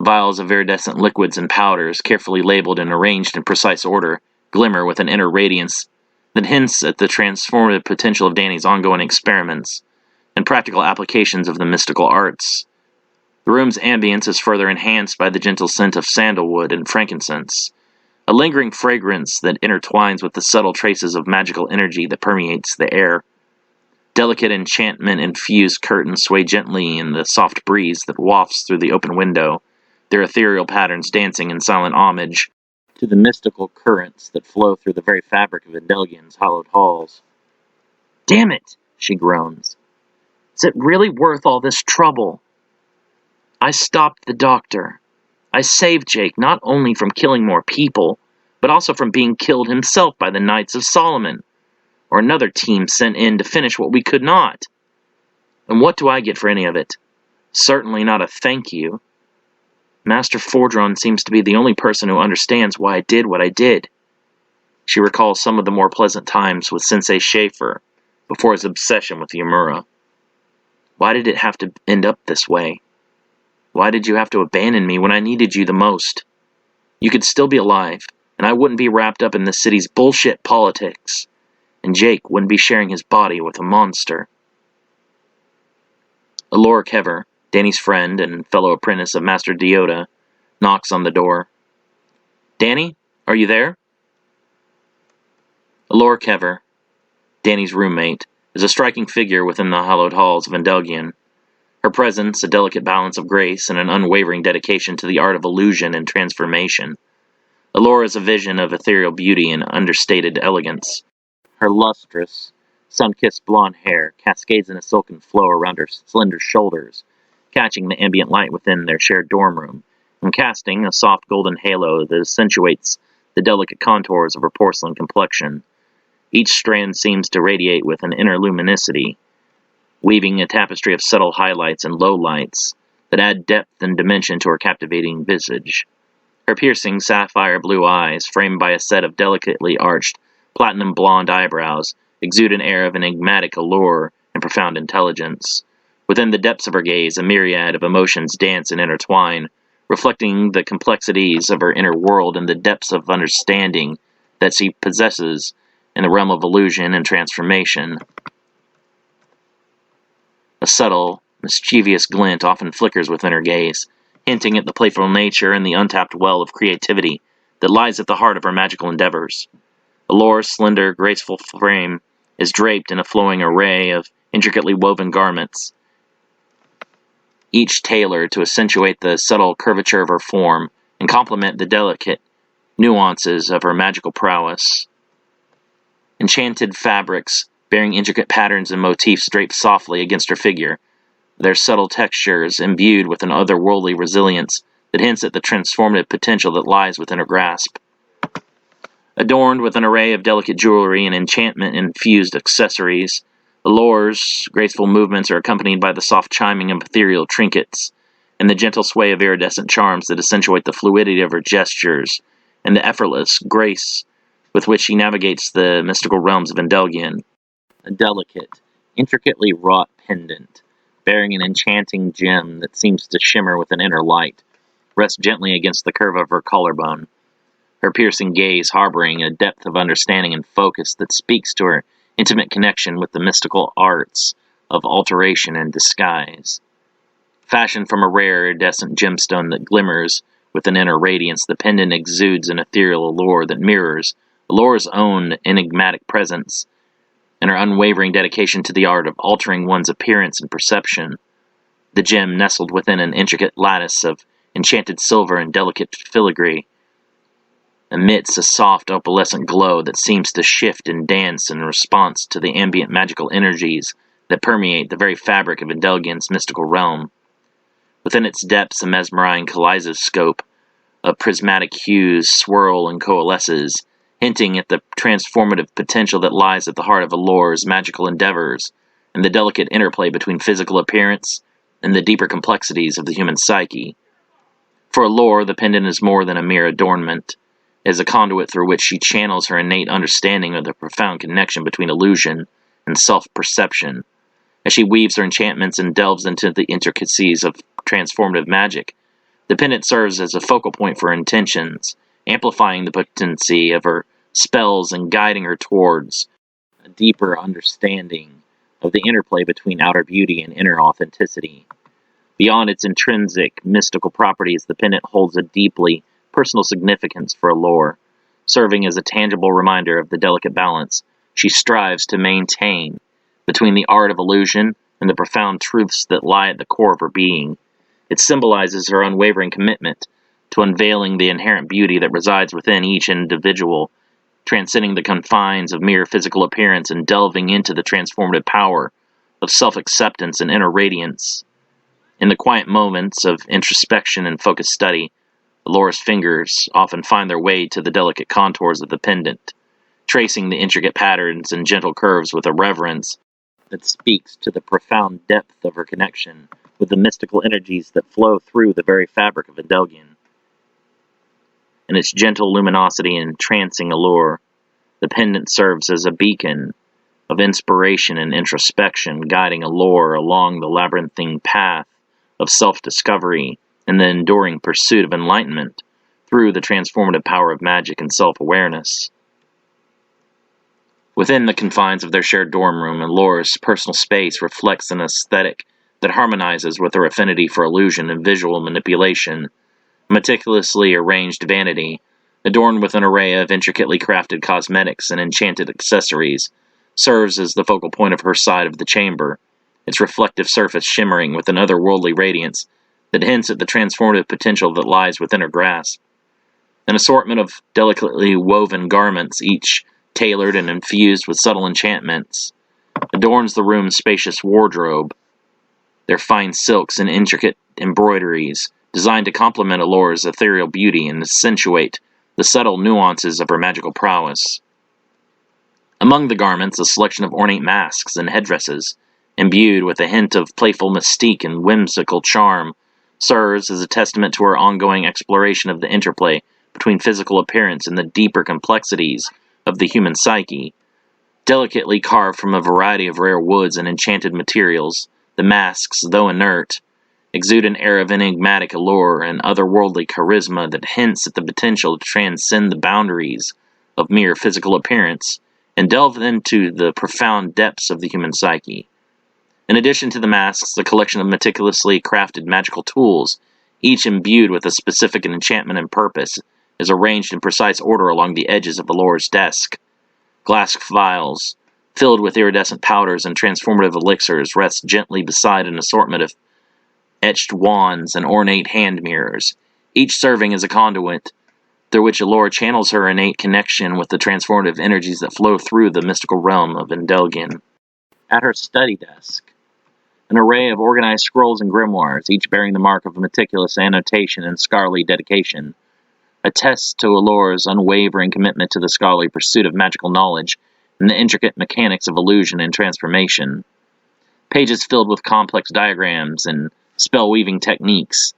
Vials of iridescent liquids and powders, carefully labeled and arranged in precise order, glimmer with an inner radiance that hints at the transformative potential of Danny's ongoing experiments and practical applications of the mystical arts. The room's ambience is further enhanced by the gentle scent of sandalwood and frankincense, a lingering fragrance that intertwines with the subtle traces of magical energy that permeates the air. Delicate enchantment-infused curtains sway gently in the soft breeze that wafts through the open window, their ethereal patterns dancing in silent homage to the mystical currents that flow through the very fabric of Endelgian's hallowed halls. "Damn it!" she groans. "Is it really worth all this trouble? I stopped the doctor. I saved Jake not only from killing more people, but also from being killed himself by the Knights of Solomon, or another team sent in to finish what we could not. And what do I get for any of it? Certainly not a thank you. Master Fordron seems to be the only person who understands why I did what I did." She recalls some of the more pleasant times with Sensei Schaefer before his obsession with Yamura. Why did it have to end up this way? Why did you have to abandon me when I needed you the most? You could still be alive, and I wouldn't be wrapped up in the city's bullshit politics, and Jake wouldn't be sharing his body with a monster. Alora Kever, Danny's friend and fellow apprentice of Master Deoda, knocks on the door. "Danny, are you there?" Alora Kever, Danny's roommate, is a striking figure within the hallowed halls of Endelgian. Her presence, a delicate balance of grace, and an unwavering dedication to the art of illusion and transformation. Allure is a vision of ethereal beauty and understated elegance. Her lustrous, sun-kissed blonde hair cascades in a silken flow around her slender shoulders, catching the ambient light within their shared dorm room, and casting a soft golden halo that accentuates the delicate contours of her porcelain complexion. Each strand seems to radiate with an inner luminosity, weaving a tapestry of subtle highlights and lowlights that add depth and dimension to her captivating visage. Her piercing sapphire blue eyes, framed by a set of delicately arched, platinum blonde eyebrows, exude an air of enigmatic allure and profound intelligence. Within the depths of her gaze, a myriad of emotions dance and intertwine, reflecting the complexities of her inner world and the depths of understanding that she possesses in the realm of illusion and transformation. A subtle, mischievous glint often flickers within her gaze, hinting at the playful nature and the untapped well of creativity that lies at the heart of her magical endeavors. Allure's slender, graceful frame is draped in a flowing array of intricately woven garments, each tailored to accentuate the subtle curvature of her form and complement the delicate nuances of her magical prowess. Enchanted fabrics, bearing intricate patterns and motifs draped softly against her figure, their subtle textures imbued with an otherworldly resilience that hints at the transformative potential that lies within her grasp. Adorned with an array of delicate jewelry and enchantment-infused accessories, Allure's graceful movements are accompanied by the soft chiming of ethereal trinkets, and the gentle sway of iridescent charms that accentuate the fluidity of her gestures, and the effortless grace with which she navigates the mystical realms of Endelgian. A delicate, intricately wrought pendant, bearing an enchanting gem that seems to shimmer with an inner light, rests gently against the curve of her collarbone, her piercing gaze harboring a depth of understanding and focus that speaks to her intimate connection with the mystical arts of alteration and disguise. Fashioned from a rare iridescent gemstone that glimmers with an inner radiance, the pendant exudes an ethereal allure that mirrors Allure's own enigmatic presence and her unwavering dedication to the art of altering one's appearance and perception. The gem, nestled within an intricate lattice of enchanted silver and delicate filigree, emits a soft opalescent glow that seems to shift and dance in response to the ambient magical energies that permeate the very fabric of Endelgian's mystical realm. Within its depths, a mesmerizing kaleidoscope of prismatic hues swirl and coalesces, hinting at the transformative potential that lies at the heart of Allure's magical endeavors, and the delicate interplay between physical appearance and the deeper complexities of the human psyche. For Allure, the pendant is more than a mere adornment. It is a conduit through which she channels her innate understanding of the profound connection between illusion and self-perception. As she weaves her enchantments and delves into the intricacies of transformative magic, the pendant serves as a focal point for her intentions, amplifying the potency of her spells and guiding her towards a deeper understanding of the interplay between outer beauty and inner authenticity. Beyond its intrinsic mystical properties, the pendant holds a deeply personal significance for Allure, serving as a tangible reminder of the delicate balance she strives to maintain between the art of illusion and the profound truths that lie at the core of her being. It symbolizes her unwavering commitment to unveiling the inherent beauty that resides within each individual, transcending the confines of mere physical appearance and delving into the transformative power of self-acceptance and inner radiance. In the quiet moments of introspection and focused study, Allure's fingers often find their way to the delicate contours of the pendant, tracing the intricate patterns and gentle curves with a reverence that speaks to the profound depth of her connection with the mystical energies that flow through the very fabric of Endelgian. In its gentle luminosity and entrancing allure, the pendant serves as a beacon of inspiration and introspection, guiding Allure along the labyrinthine path of self-discovery and the enduring pursuit of enlightenment through the transformative power of magic and self-awareness. Within the confines of their shared dorm room, Allure's personal space reflects an aesthetic that harmonizes with her affinity for illusion and visual manipulation. A meticulously arranged vanity, adorned with an array of intricately crafted cosmetics and enchanted accessories, serves as the focal point of her side of the chamber, its reflective surface shimmering with an otherworldly radiance that hints at the transformative potential that lies within her grasp. An assortment of delicately woven garments, each tailored and infused with subtle enchantments, adorns the room's spacious wardrobe, their fine silks and intricate embroideries, designed to complement Allora's ethereal beauty and accentuate the subtle nuances of her magical prowess. Among the garments, a selection of ornate masks and headdresses, imbued with a hint of playful mystique and whimsical charm, serves as a testament to her ongoing exploration of the interplay between physical appearance and the deeper complexities of the human psyche. Delicately carved from a variety of rare woods and enchanted materials, the masks, though inert, exude an air of enigmatic allure and otherworldly charisma that hints at the potential to transcend the boundaries of mere physical appearance and delve into the profound depths of the human psyche. In addition to the masks, the collection of meticulously crafted magical tools, each imbued with a specific enchantment and purpose, is arranged in precise order along the edges of Allora's desk. Glass vials, filled with iridescent powders and transformative elixirs, rest gently beside an assortment of etched wands and ornate hand mirrors, each serving as a conduit through which Allura channels her innate connection with the transformative energies that flow through the mystical realm of Endelgian. At her study desk, an array of organized scrolls and grimoires, each bearing the mark of meticulous annotation and scholarly dedication, attests to Allura's unwavering commitment to the scholarly pursuit of magical knowledge and the intricate mechanics of illusion and transformation. Pages filled with complex diagrams and spell-weaving techniques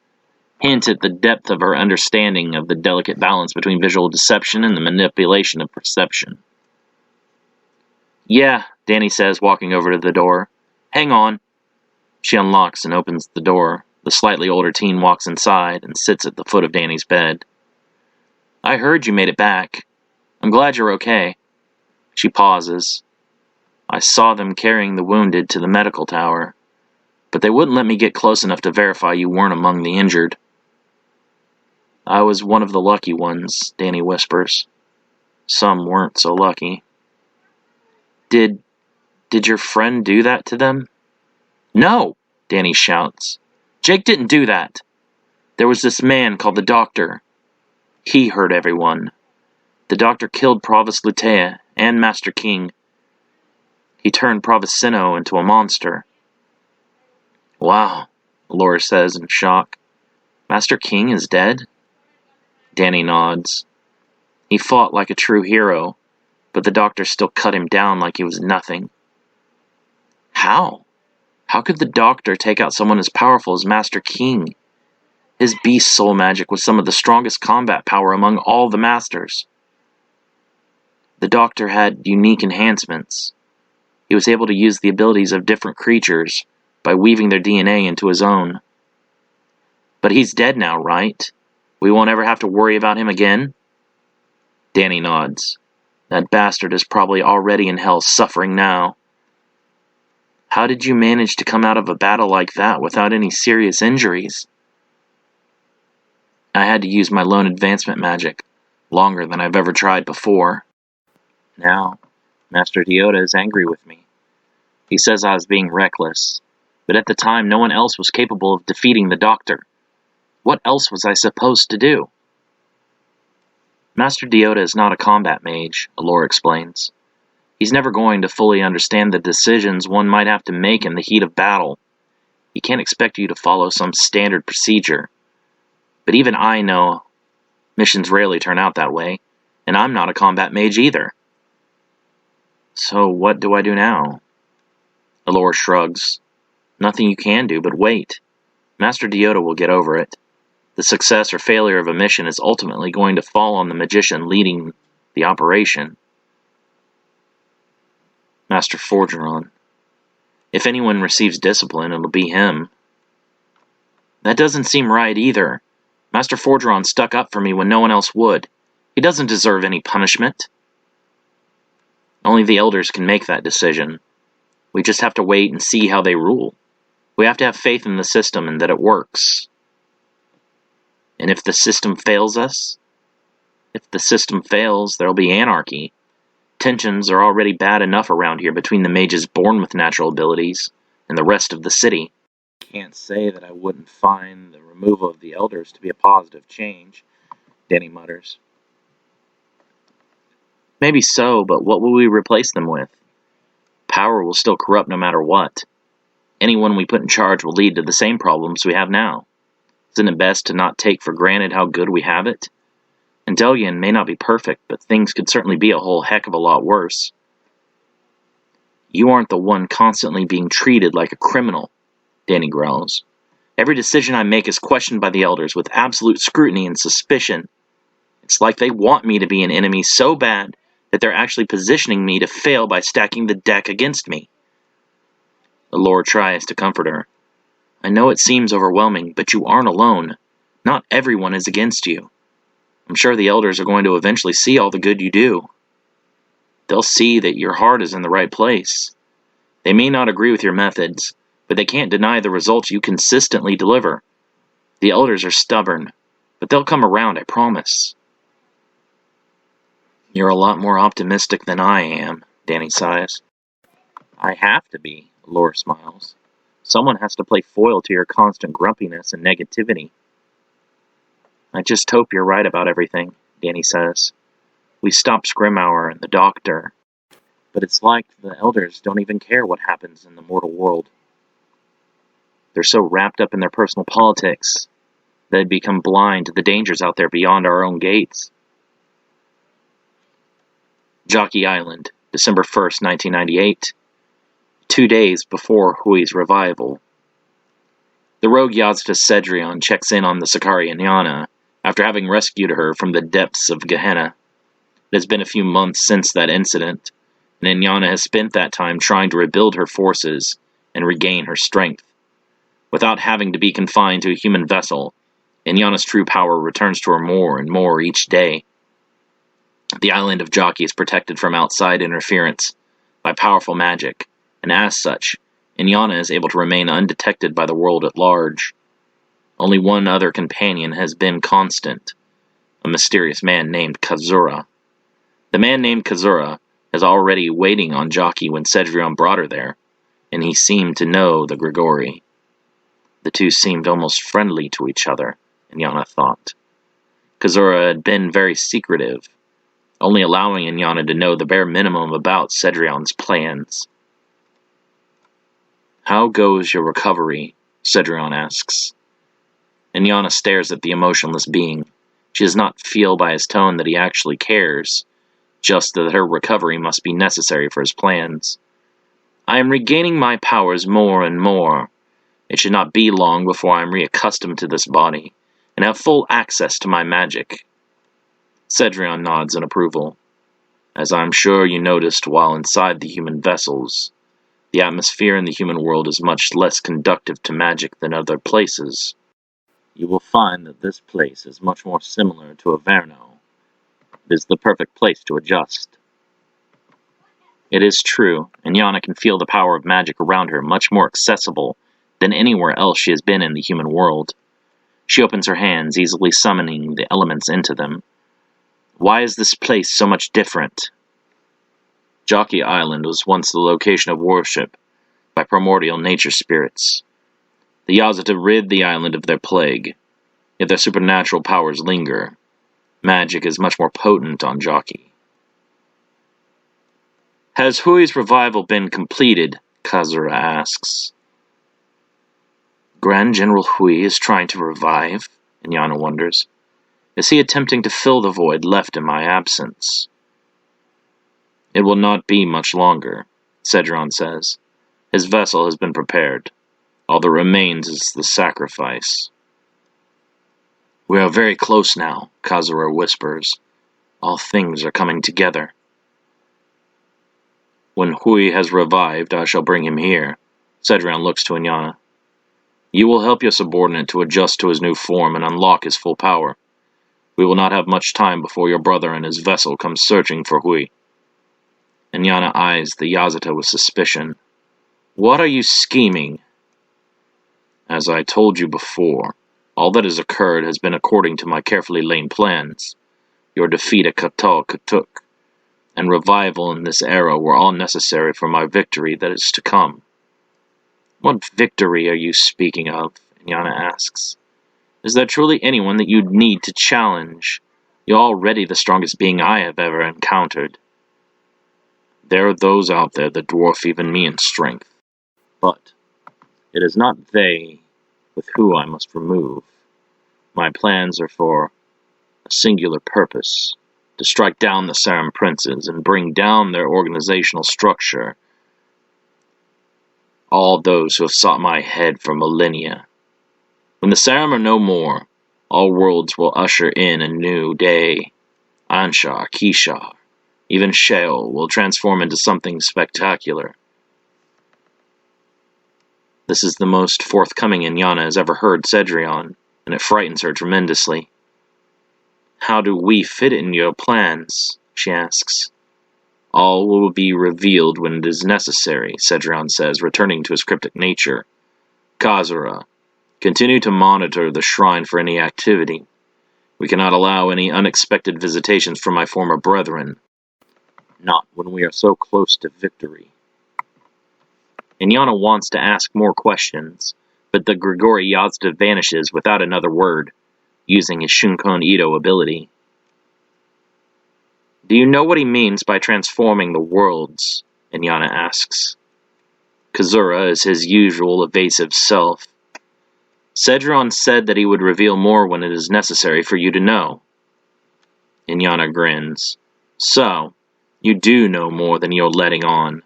hint at the depth of her understanding of the delicate balance between visual deception and the manipulation of perception. "Yeah," Danny says, walking over to the door. "Hang on." She unlocks and opens the door. The slightly older teen walks inside and sits at the foot of Danny's bed. "I heard you made it back. I'm glad you're okay." She pauses. "I saw them carrying the wounded to the medical tower, but they wouldn't let me get close enough to verify you weren't among the injured." "I was one of the lucky ones," Danny whispers. "Some weren't so lucky." Did your friend do that to them?" "No!" Danny shouts. "Jake didn't do that. There was this man called the Doctor. He hurt everyone. The Doctor killed Provost Lutea and Master King. He turned Provocino into a monster." "Wow," Allura says in shock. "Master King is dead?" Danny nods. "He fought like a true hero, but the Doctor still cut him down like he was nothing." "How? How could the Doctor take out someone as powerful as Master King? His beast soul magic was some of the strongest combat power among all the Masters." "The Doctor had unique enhancements. He was able to use the abilities of different creatures by weaving their DNA into his own." "But he's dead now, right? We won't ever have to worry about him again?" Danny nods. "That bastard is probably already in hell suffering now." "How did you manage to come out of a battle like that without any serious injuries?" "I had to use my lone advancement magic, longer than I've ever tried before. Now, Master Deota is angry with me. He says I was being reckless, but at the time no one else was capable of defeating the Doctor. What else was I supposed to do?" "Master Deota is not a combat mage," Allura explains. "He's never going to fully understand the decisions one might have to make in the heat of battle. He can't expect you to follow some standard procedure. But even I know missions rarely turn out that way, and I'm not a combat mage either." "So what do I do now?" Allura shrugs. "Nothing you can do but wait. Master Deota will get over it. The success or failure of a mission is ultimately going to fall on the magician leading the operation." "Master Forgeron. If anyone receives discipline, it'll be him." "That doesn't seem right either. Master Forgeron stuck up for me when no one else would. He doesn't deserve any punishment." "Only the elders can make that decision. We just have to wait and see how they rule. We have to have faith in the system and that it works." "And if the system fails us?" "If the system fails, there'll be anarchy. Tensions are already bad enough around here between the mages born with natural abilities and the rest of the city. Can't say that I wouldn't find the removal of the elders to be a positive change, Danny mutters. Maybe so, but what will we replace them with? Power will still corrupt no matter what. Anyone we put in charge will lead to the same problems we have now. Isn't it best to not take for granted how good we have it? Endelgian may not be perfect, but things could certainly be a whole heck of a lot worse. You aren't the one constantly being treated like a criminal, Danny growls. Every decision I make is questioned by the elders with absolute scrutiny and suspicion. It's like they want me to be an enemy so bad that they're actually positioning me to fail by stacking the deck against me. The Lord tries to comfort her. I know it seems overwhelming, but you aren't alone. Not everyone is against you. I'm sure the elders are going to eventually see all the good you do. They'll see that your heart is in the right place. They may not agree with your methods, but they can't deny the results you consistently deliver. The elders are stubborn, but they'll come around, I promise. You're a lot more optimistic than I am, Danny sighs. I have to be, Laura smiles. Someone has to play foil to your constant grumpiness and negativity. I just hope you're right about everything, Danny says. We stopped Scrimauer and the doctor, but it's like the elders don't even care what happens in the mortal world. They're so wrapped up in their personal politics that they become blind to the dangers out there beyond our own gates. Jockey Island, December 1st, 1998, 2 days before Hui's revival. The rogue Yazda Cedrion checks in on the Sakari Inyana after having rescued her from the depths of Gehenna. It has been a few months since that incident, and Inyana has spent that time trying to rebuild her forces and regain her strength. Without having to be confined to a human vessel, Inyana's true power returns to her more and more each day. The island of Jockey is protected from outside interference by powerful magic, and as such, Inyana is able to remain undetected by the world at large. Only one other companion has been constant, a mysterious man named Kazura. The man named Kazura is already waiting on Jockey when Cedrion brought her there, and he seemed to know the Grigori. The two seemed almost friendly to each other, Inyana thought. Kazura had been very secretive, only allowing Inyana to know the bare minimum about Cedrion's plans. How goes your recovery? Cedrion asks. Inyana stares at the emotionless being. She does not feel by his tone that he actually cares, just that her recovery must be necessary for his plans. I am regaining my powers more and more. It should not be long before I am reaccustomed to this body, and have full access to my magic. Cedrion nods in approval. As I am sure you noticed while inside the human vessels, the atmosphere in the human world is much less conductive to magic than other places. You will find that this place is much more similar to Averno. It is the perfect place to adjust. It is true, Inyana can feel the power of magic around her much more accessible than anywhere else she has been in the human world. She opens her hands, easily summoning the elements into them. Why is this place so much different? Jockey Island was once the location of worship by primordial nature spirits. The Yazata rid the island of their plague, yet their supernatural powers linger. Magic is much more potent on Jockey. Has Hui's revival been completed? Kazura asks. Grand General Hui is trying to revive, Inyana wonders. Is he attempting to fill the void left in my absence? It will not be much longer, Cedrion says. His vessel has been prepared. All that remains is the sacrifice. We are very close now, Kazura whispers. All things are coming together. When Hui has revived, I shall bring him here. Cedrion looks to Inyana. You will help your subordinate to adjust to his new form and unlock his full power. We will not have much time before your brother and his vessel come searching for Hui. Inyana eyes the Yazata with suspicion. What are you scheming? As I told you before, all that has occurred has been according to my carefully laid plans. Your defeat at Katal Katuk, and revival in this era were all necessary for my victory that is to come." "What victory are you speaking of?" Inyana asks. "Is there truly anyone that you'd need to challenge? You're already the strongest being I have ever encountered." "There are those out there that dwarf even me in strength. But it is not they with who I must remove. My plans are for a singular purpose, to strike down the Sarum princes and bring down their organizational structure. All those who have sought my head for millennia. When the Sarum are no more, all worlds will usher in a new day. Anshar, Kishar, even Sheol will transform into something spectacular." This is the most forthcoming Inyana has ever heard Cedrion, and it frightens her tremendously. "How do we fit in your plans?" she asks. "All will be revealed when it is necessary," Cedrion says, returning to his cryptic nature. "Khazura, continue to monitor the shrine for any activity. We cannot allow any unexpected visitations from my former brethren. Not when we are so close to victory." Inyana wants to ask more questions, but the Grigori Yazda vanishes without another word, using his Shunkon Ito ability. "Do you know what he means by transforming the worlds?" Inyana asks. Khazura is his usual evasive self. "Cedrion said that he would reveal more when it is necessary for you to know." Inyana grins. "So, you do know more than you're letting on.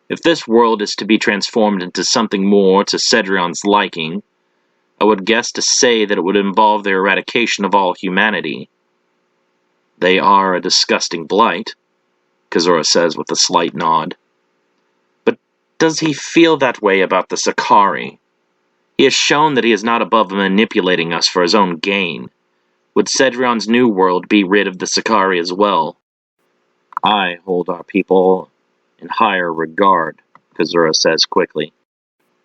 If this world is to be transformed into something more to Cedrion's liking, I would guess to say that it would involve the eradication of all humanity." "They are a disgusting blight," Khazura says with a slight nod. "But does he feel that way about the Sakari? He has shown that he is not above manipulating us for his own gain. Would Cedrion's new world be rid of the Sakari as well?" "I hold our people in higher regard," Khazura says quickly,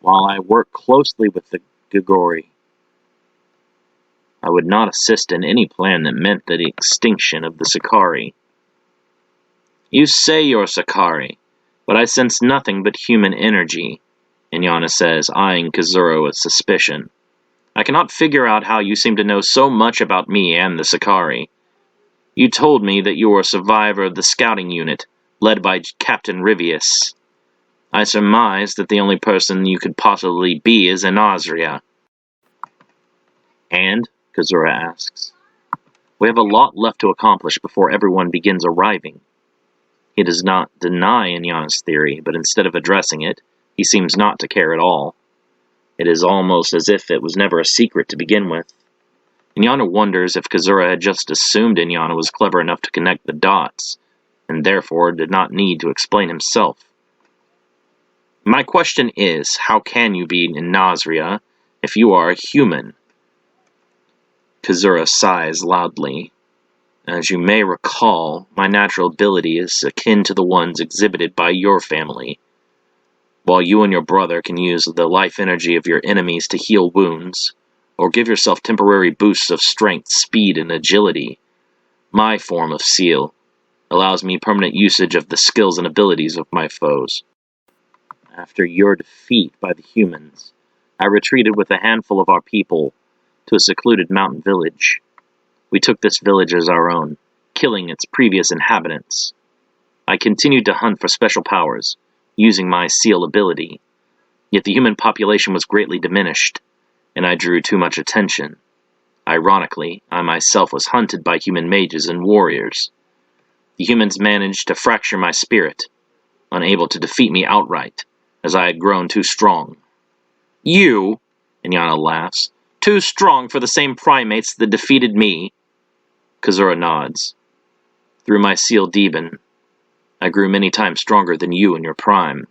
"while I work closely with the Grigori. I would not assist in any plan that meant the extinction of the Sakari." "You say you're Sakari, but I sense nothing but human energy," Inyana says, eyeing Khazura with suspicion. "I cannot figure out how you seem to know so much about me and the Sakari. You told me that you were a survivor of the scouting unit, led by Captain Rivius. I surmise that the only person you could possibly be is Inazria." "And?" Khazura asks. "We have a lot left to accomplish before everyone begins arriving." He does not deny Inyana's theory, but instead of addressing it, he seems not to care at all. It is almost as if it was never a secret to begin with. Inyana wonders if Khazura had just assumed Inyana was clever enough to connect the dots, and therefore did not need to explain himself. "My question is, how can you be in Nazria if you are a human?" Khazura sighs loudly. "As you may recall, my natural ability is akin to the ones exhibited by your family. While you and your brother can use the life energy of your enemies to heal wounds, or give yourself temporary boosts of strength, speed, and agility, my form of seal allows me permanent usage of the skills and abilities of my foes. After your defeat by the humans, I retreated with a handful of our people to a secluded mountain village. We took this village as our own, killing its previous inhabitants. I continued to hunt for special powers, using my seal ability, yet the human population was greatly diminished, and I drew too much attention. Ironically, I myself was hunted by human mages and warriors. The humans managed to fracture my spirit, unable to defeat me outright, as I had grown too strong." "You," Inyana laughs, "too strong for the same primates that defeated me?" Khazura nods. "Through my seal Deben, I grew many times stronger than you in your prime.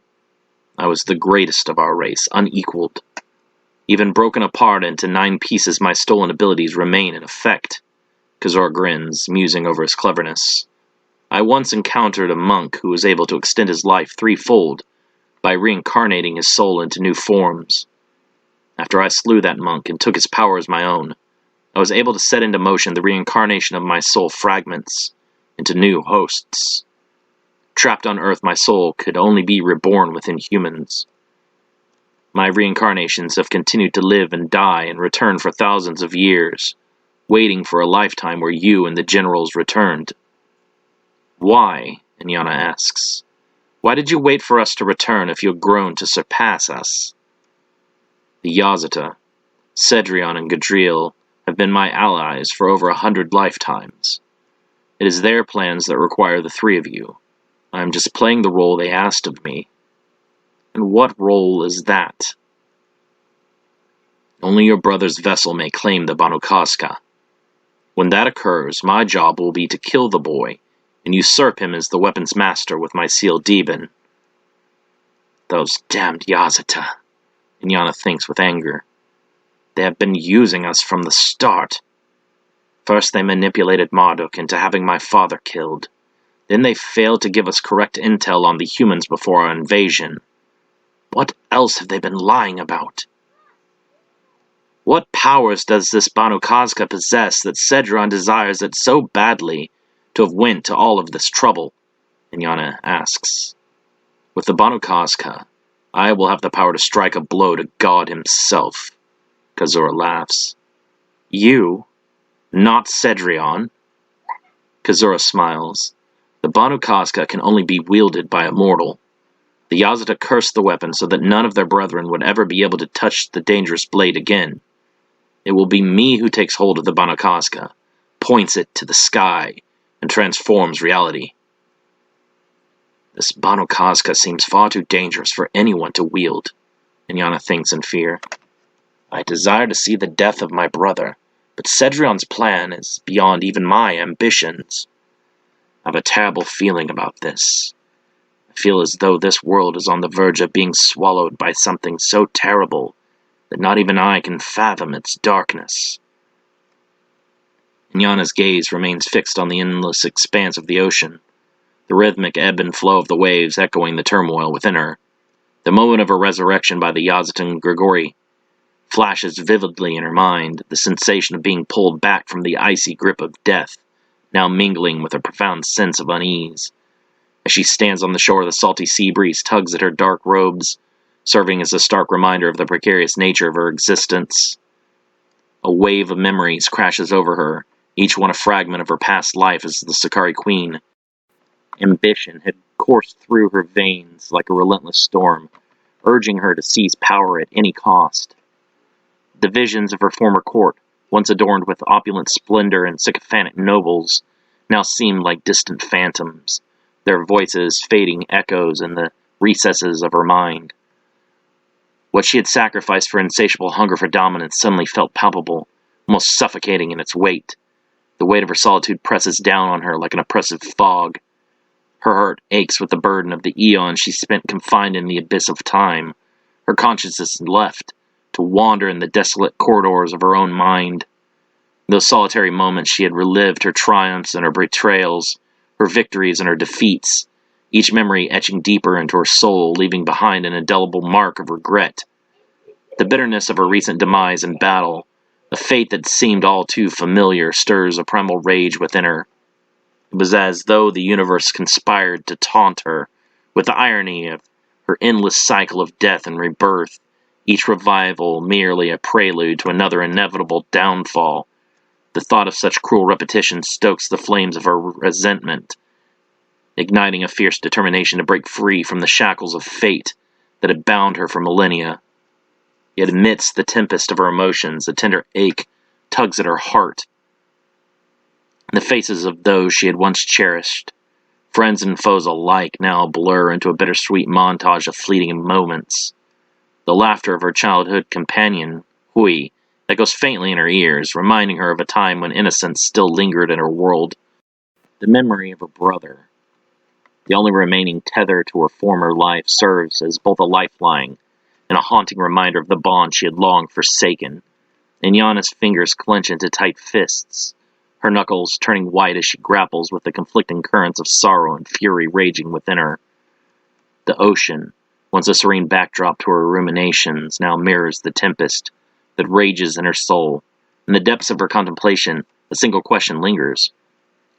I was the greatest of our race, unequaled. Even broken apart into 9 pieces, my stolen abilities remain in effect." Khazura grins, musing over his cleverness. "I once encountered a monk who was able to extend his life 3-fold by reincarnating his soul into new forms. After I slew that monk and took his power as my own, I was able to set into motion the reincarnation of my soul fragments into new hosts. Trapped on Earth, my soul could only be reborn within humans. My reincarnations have continued to live and die and return for thousands of years, waiting for a lifetime where you and the generals returned. Why? Inyana asks. Why did you wait for us to return if you had grown to surpass us? The Yazata, Cedrion and Gadriel have been my allies for over 100 lifetimes. It is their plans that require the three of you. I am just playing the role they asked of me. And what role is that? Only your brother's vessel may claim the Banu Casca. When that occurs, my job will be to kill the boy and usurp him as the weapons master with my sealed demon. Those damned Yazata, Inyana thinks with anger. They have been using us from the start. First they manipulated Marduk into having my father killed. Then they failed to give us correct intel on the humans before our invasion. What else have they been lying about? What powers does this Banu Casca possess that Cedrion desires it so badly to have went to all of this trouble? Inyana asks. With the Banu Casca, I will have the power to strike a blow to God himself. Kazura laughs. You? Not Cedrion? Kazura smiles. The Banu Casca can only be wielded by a mortal. The Yazata cursed the weapon so that none of their brethren would ever be able to touch the dangerous blade again. It will be me who takes hold of the Banu Casca, points it to the sky, and transforms reality. This Banu Casca seems far too dangerous for anyone to wield, Inyana thinks in fear. I desire to see the death of my brother, but Cedrion's plan is beyond even my ambitions. I have a terrible feeling about this. I feel as though this world is on the verge of being swallowed by something so terrible that not even I can fathom its darkness. Inyana's gaze remains fixed on the endless expanse of the ocean, the rhythmic ebb and flow of the waves echoing the turmoil within her. The moment of her resurrection by the Yazatan Grigori flashes vividly in her mind, the sensation of being pulled back from the icy grip of death, now mingling with a profound sense of unease. As she stands on the shore, the salty sea breeze tugs at her dark robes, serving as a stark reminder of the precarious nature of her existence. A wave of memories crashes over her, each one a fragment of her past life as the Sakari Queen. Ambition had coursed through her veins like a relentless storm, urging her to seize power at any cost. The visions of her former court, once adorned with opulent splendor and sycophantic nobles, now seemed like distant phantoms, their voices fading echoes in the recesses of her mind. What she had sacrificed for insatiable hunger for dominance suddenly felt palpable, almost suffocating in its weight. The weight of her solitude presses down on her like an oppressive fog. Her heart aches with the burden of the eons she spent confined in the abyss of time. Her consciousness left, to wander in the desolate corridors of her own mind. In those solitary moments she had relived her triumphs and her betrayals, her victories and her defeats, each memory etching deeper into her soul, leaving behind an indelible mark of regret. The bitterness of her recent demise in battle, a fate that seemed all too familiar, stirs a primal rage within her. It was as though the universe conspired to taunt her with the irony of her endless cycle of death and rebirth, each revival merely a prelude to another inevitable downfall. The thought of such cruel repetition stokes the flames of her resentment, igniting a fierce determination to break free from the shackles of fate that had bound her for millennia. Yet amidst the tempest of her emotions, a tender ache tugs at her heart. The faces of those she had once cherished, friends and foes alike, now blur into a bittersweet montage of fleeting moments. The laughter of her childhood companion, Hui, echoes faintly in her ears, reminding her of a time when innocence still lingered in her world. The memory of her brother, the only remaining tether to her former life, serves as both a lifeline and a haunting reminder of the bond she had long forsaken. Inyana's fingers clench into tight fists, her knuckles turning white as she grapples with the conflicting currents of sorrow and fury raging within her. The ocean, once a serene backdrop to her ruminations, now mirrors the tempest that rages in her soul. In the depths of her contemplation, a single question lingers,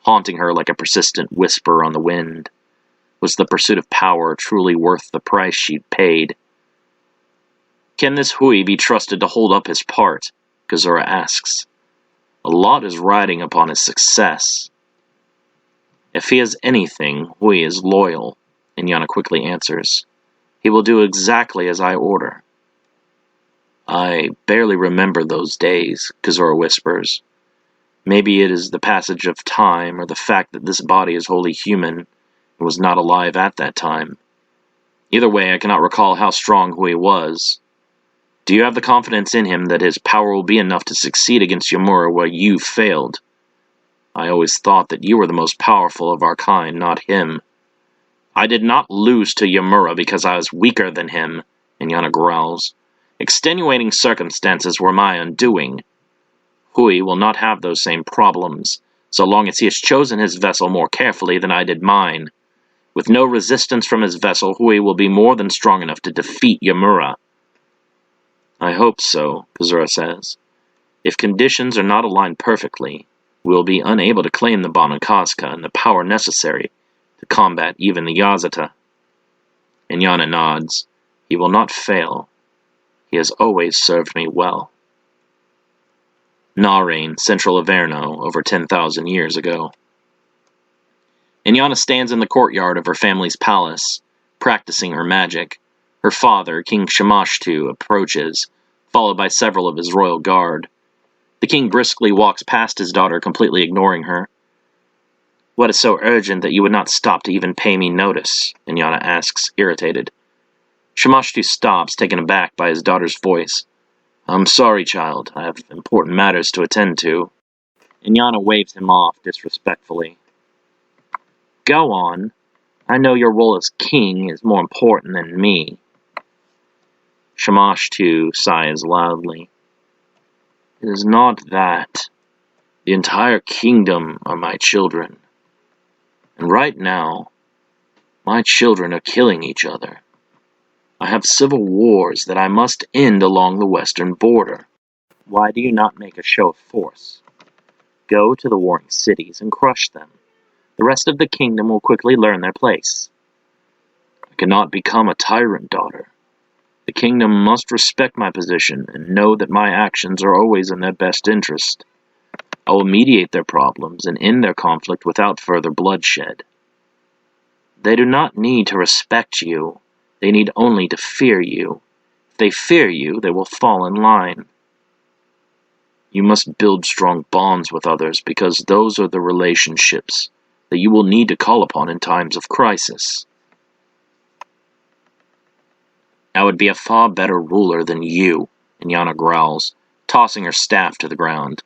haunting her like a persistent whisper on the wind. Was the pursuit of power truly worth the price she'd paid? Can this Hui be trusted to hold up his part? Kazura asks. A lot is riding upon his success. If he has anything, Hui is loyal, Inyana quickly answers. He will do exactly as I order. I barely remember those days, Kazura whispers. Maybe it is the passage of time, or the fact that this body is wholly human and was not alive at that time. Either way, I cannot recall how strong Hui was. Do you have the confidence in him that his power will be enough to succeed against Yamura where you failed? I always thought that you were the most powerful of our kind, not him. I did not lose to Yamura because I was weaker than him, Inyana growls. Extenuating circumstances were my undoing. Hui will not have those same problems, so long as he has chosen his vessel more carefully than I did mine. With no resistance from his vessel, Hui will be more than strong enough to defeat Yamura. I hope so, Kazura says. If conditions are not aligned perfectly, we will be unable to claim the Banakazka and the power necessary to combat even the Yazata. Inyana nods. He will not fail. He has always served me well. Narain, central Averno, over 10,000 years ago. Inyana stands in the courtyard of her family's palace, practicing her magic. Her father, King Shamashtu, approaches, followed by several of his royal guard. The king briskly walks past his daughter, completely ignoring her. What is so urgent that you would not stop to even pay me notice? Inyana asks, irritated. Shamashtu stops, taken aback by his daughter's voice. I'm sorry, child. I have important matters to attend to. Inyana waves him off disrespectfully. Go on. I know your role as king is more important than me. Shamashtu sighs loudly. It is not that. The entire kingdom are my children. And right now, my children are killing each other. I have civil wars that I must end along the western border. Why do you not make a show of force? Go to the warring cities and crush them. The rest of the kingdom will quickly learn their place. I cannot become a tyrant, daughter. The kingdom must respect my position and know that my actions are always in their best interest. I will mediate their problems and end their conflict without further bloodshed. They do not need to respect you. They need only to fear you. If they fear you, they will fall in line. You must build strong bonds with others because those are the relationships that you will need to call upon in times of crisis. I would be a far better ruler than you, Inyana growls, tossing her staff to the ground.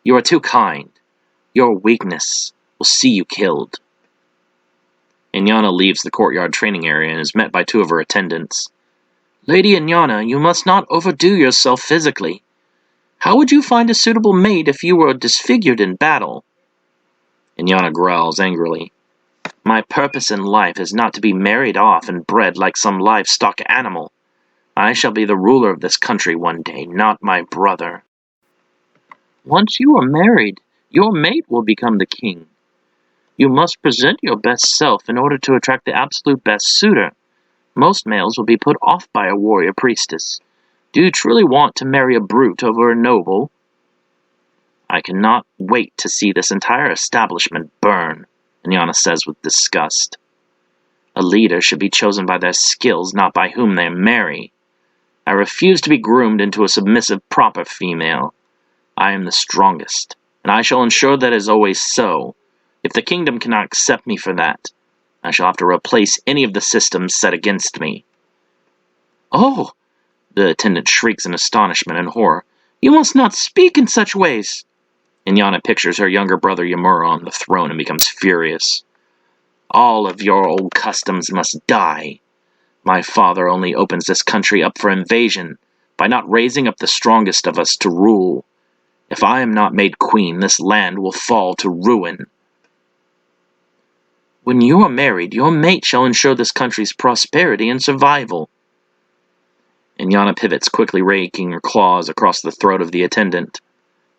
You are too kind. Your weakness will see you killed. Inyana leaves the courtyard training area and is met by two of her attendants. Lady Inyana, you must not overdo yourself physically. How would you find a suitable mate if you were disfigured in battle? Inyana growls angrily. My purpose in life is not to be married off and bred like some livestock animal. I shall be the ruler of this country one day, not my brother. Once you are married, your mate will become the king. You must present your best self in order to attract the absolute best suitor. Most males will be put off by a warrior priestess. Do you truly want to marry a brute over a noble? I cannot wait to see this entire establishment burn, Inyana says with disgust. A leader should be chosen by their skills, not by whom they marry. I refuse to be groomed into a submissive, proper female. I am the strongest, and I shall ensure that it is always so. If the kingdom cannot accept me for that, I shall have to replace any of the systems set against me. Oh! The attendant shrieks in astonishment and horror. You must not speak in such ways! Inyana pictures her younger brother Yamura on the throne and becomes furious. All of your old customs must die. My father only opens this country up for invasion by not raising up the strongest of us to rule. If I am not made queen, this land will fall to ruin. When you are married, your mate shall ensure this country's prosperity and survival. Inyana pivots, quickly raking her claws across the throat of the attendant.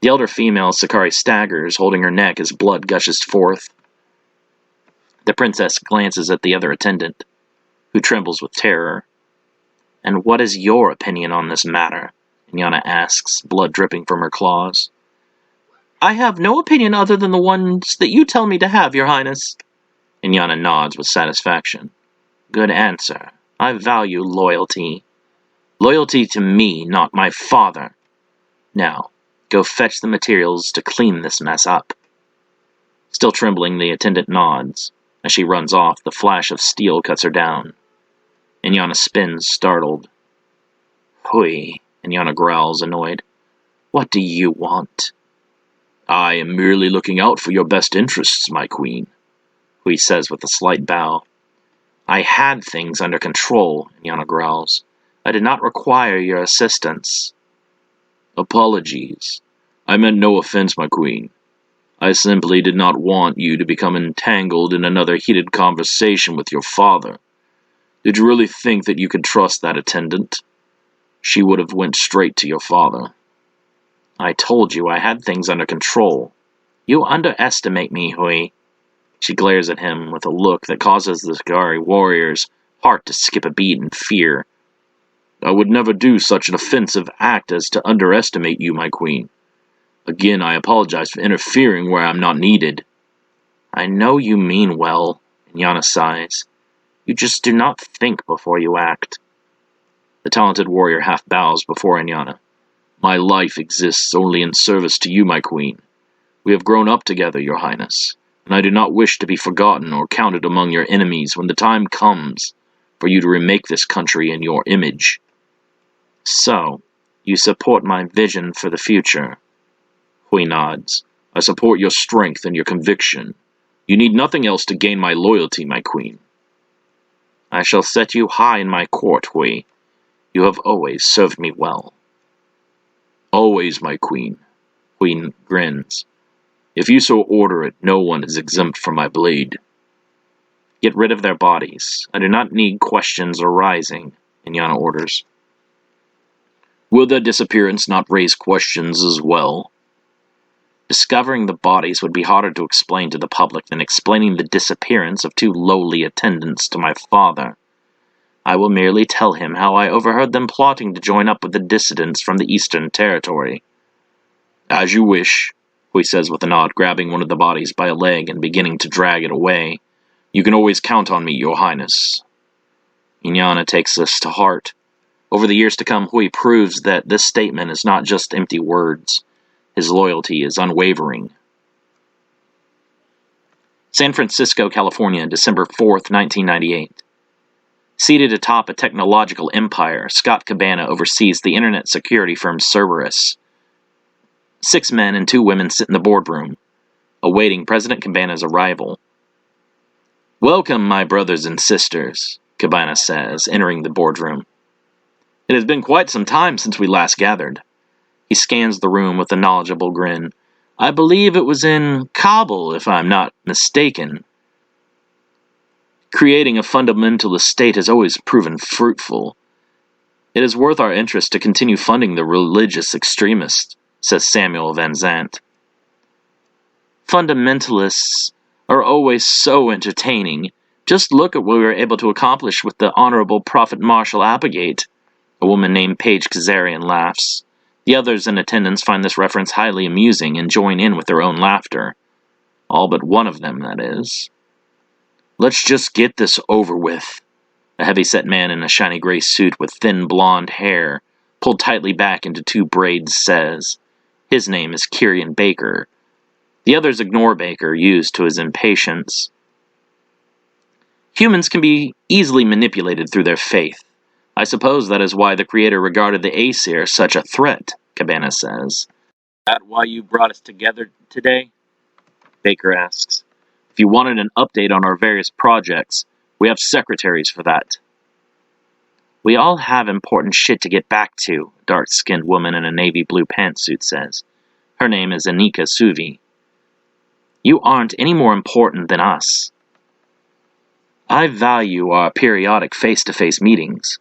The elder female, Sakari, staggers, holding her neck as blood gushes forth. The princess glances at the other attendant, who trembles with terror. "And what is your opinion on this matter?" Inyana asks, blood dripping from her claws. "I have no opinion other than the ones that you tell me to have, Your Highness." Inyana nods with satisfaction. "Good answer. I value loyalty. Loyalty to me, not my father. Now, go fetch the materials to clean this mess up." Still trembling, the attendant nods. As she runs off, the flash of steel cuts her down. Inyana spins, startled. "Hui," Inyana growls, annoyed. "What do you want?" "I am merely looking out for your best interests, my queen," Hui says with a slight bow. "I had things under control," Inyana growls. "I did not require your assistance." "Apologies. I meant no offense, my queen. I simply did not want you to become entangled in another heated conversation with your father. Did you really think that you could trust that attendant? She would have went straight to your father." "I told you I had things under control. You underestimate me, Hui." She glares at him with a look that causes the Sagari warrior's heart to skip a beat in fear. "I would never do such an offensive act as to underestimate you, my queen. Again, I apologize for interfering where I'm not needed." "I know you mean well," Inyana sighs. "You just do not think before you act." The talented warrior half bows before Inyana. "My life exists only in service to you, my queen. We have grown up together, your highness, and I do not wish to be forgotten or counted among your enemies when the time comes for you to remake this country in your image." "So, you support my vision for the future?" Hui nods. "I support your strength and your conviction. You need nothing else to gain my loyalty, my queen." "I shall set you high in my court, Hui. You have always served me well." "Always, my queen," Hui grins. "If you so order it, no one is exempt from my blade." "Get rid of their bodies. I do not need questions arising," Inyana orders. "Will their disappearance not raise questions as well?" "Discovering the bodies would be harder to explain to the public than explaining the disappearance of two lowly attendants to my father. I will merely tell him how I overheard them plotting to join up with the dissidents from the Eastern Territory." "As you wish," Hui says with a nod, grabbing one of the bodies by a leg and beginning to drag it away. "You can always count on me, your highness." Inyana takes this to heart. Over the years to come, Hui proves that this statement is not just empty words. His loyalty is unwavering. San Francisco, California, December 4th, 1998. Seated atop a technological empire, Scott Cabana oversees the internet security firm Cerberus. 6 men and 2 women sit in the boardroom, awaiting President Cabana's arrival. "Welcome, my brothers and sisters," Cabana says, entering the boardroom. "It has been quite some time since we last gathered." He scans the room with a knowledgeable grin. "I believe it was in Kabul, if I'm not mistaken." "Creating a fundamentalist state has always proven fruitful. It is worth our interest to continue funding the religious extremists," says Samuel Van Zandt. "Fundamentalists are always so entertaining. Just look at what we were able to accomplish with the Honorable Prophet Marshal Applegate." A woman named Paige Kazarian laughs. The others in attendance find this reference highly amusing and join in with their own laughter. All but one of them, that is. "Let's just get this over with," a heavy-set man in a shiny gray suit with thin blonde hair, pulled tightly back into 2 braids, says. His name is Kyrian Baker. The others ignore Baker, used to his impatience. "Humans can be easily manipulated through their faith. I suppose that is why the Creator regarded the Aesir such a threat," Cabana says. "Is that why you brought us together today?" Baker asks. "If you wanted an update on our various projects, we have secretaries for that." "We all have important shit to get back to," a dark-skinned woman in a navy blue pantsuit says. Her name is Anika Suvi. "You aren't any more important than us." "I value our periodic face-to-face meetings.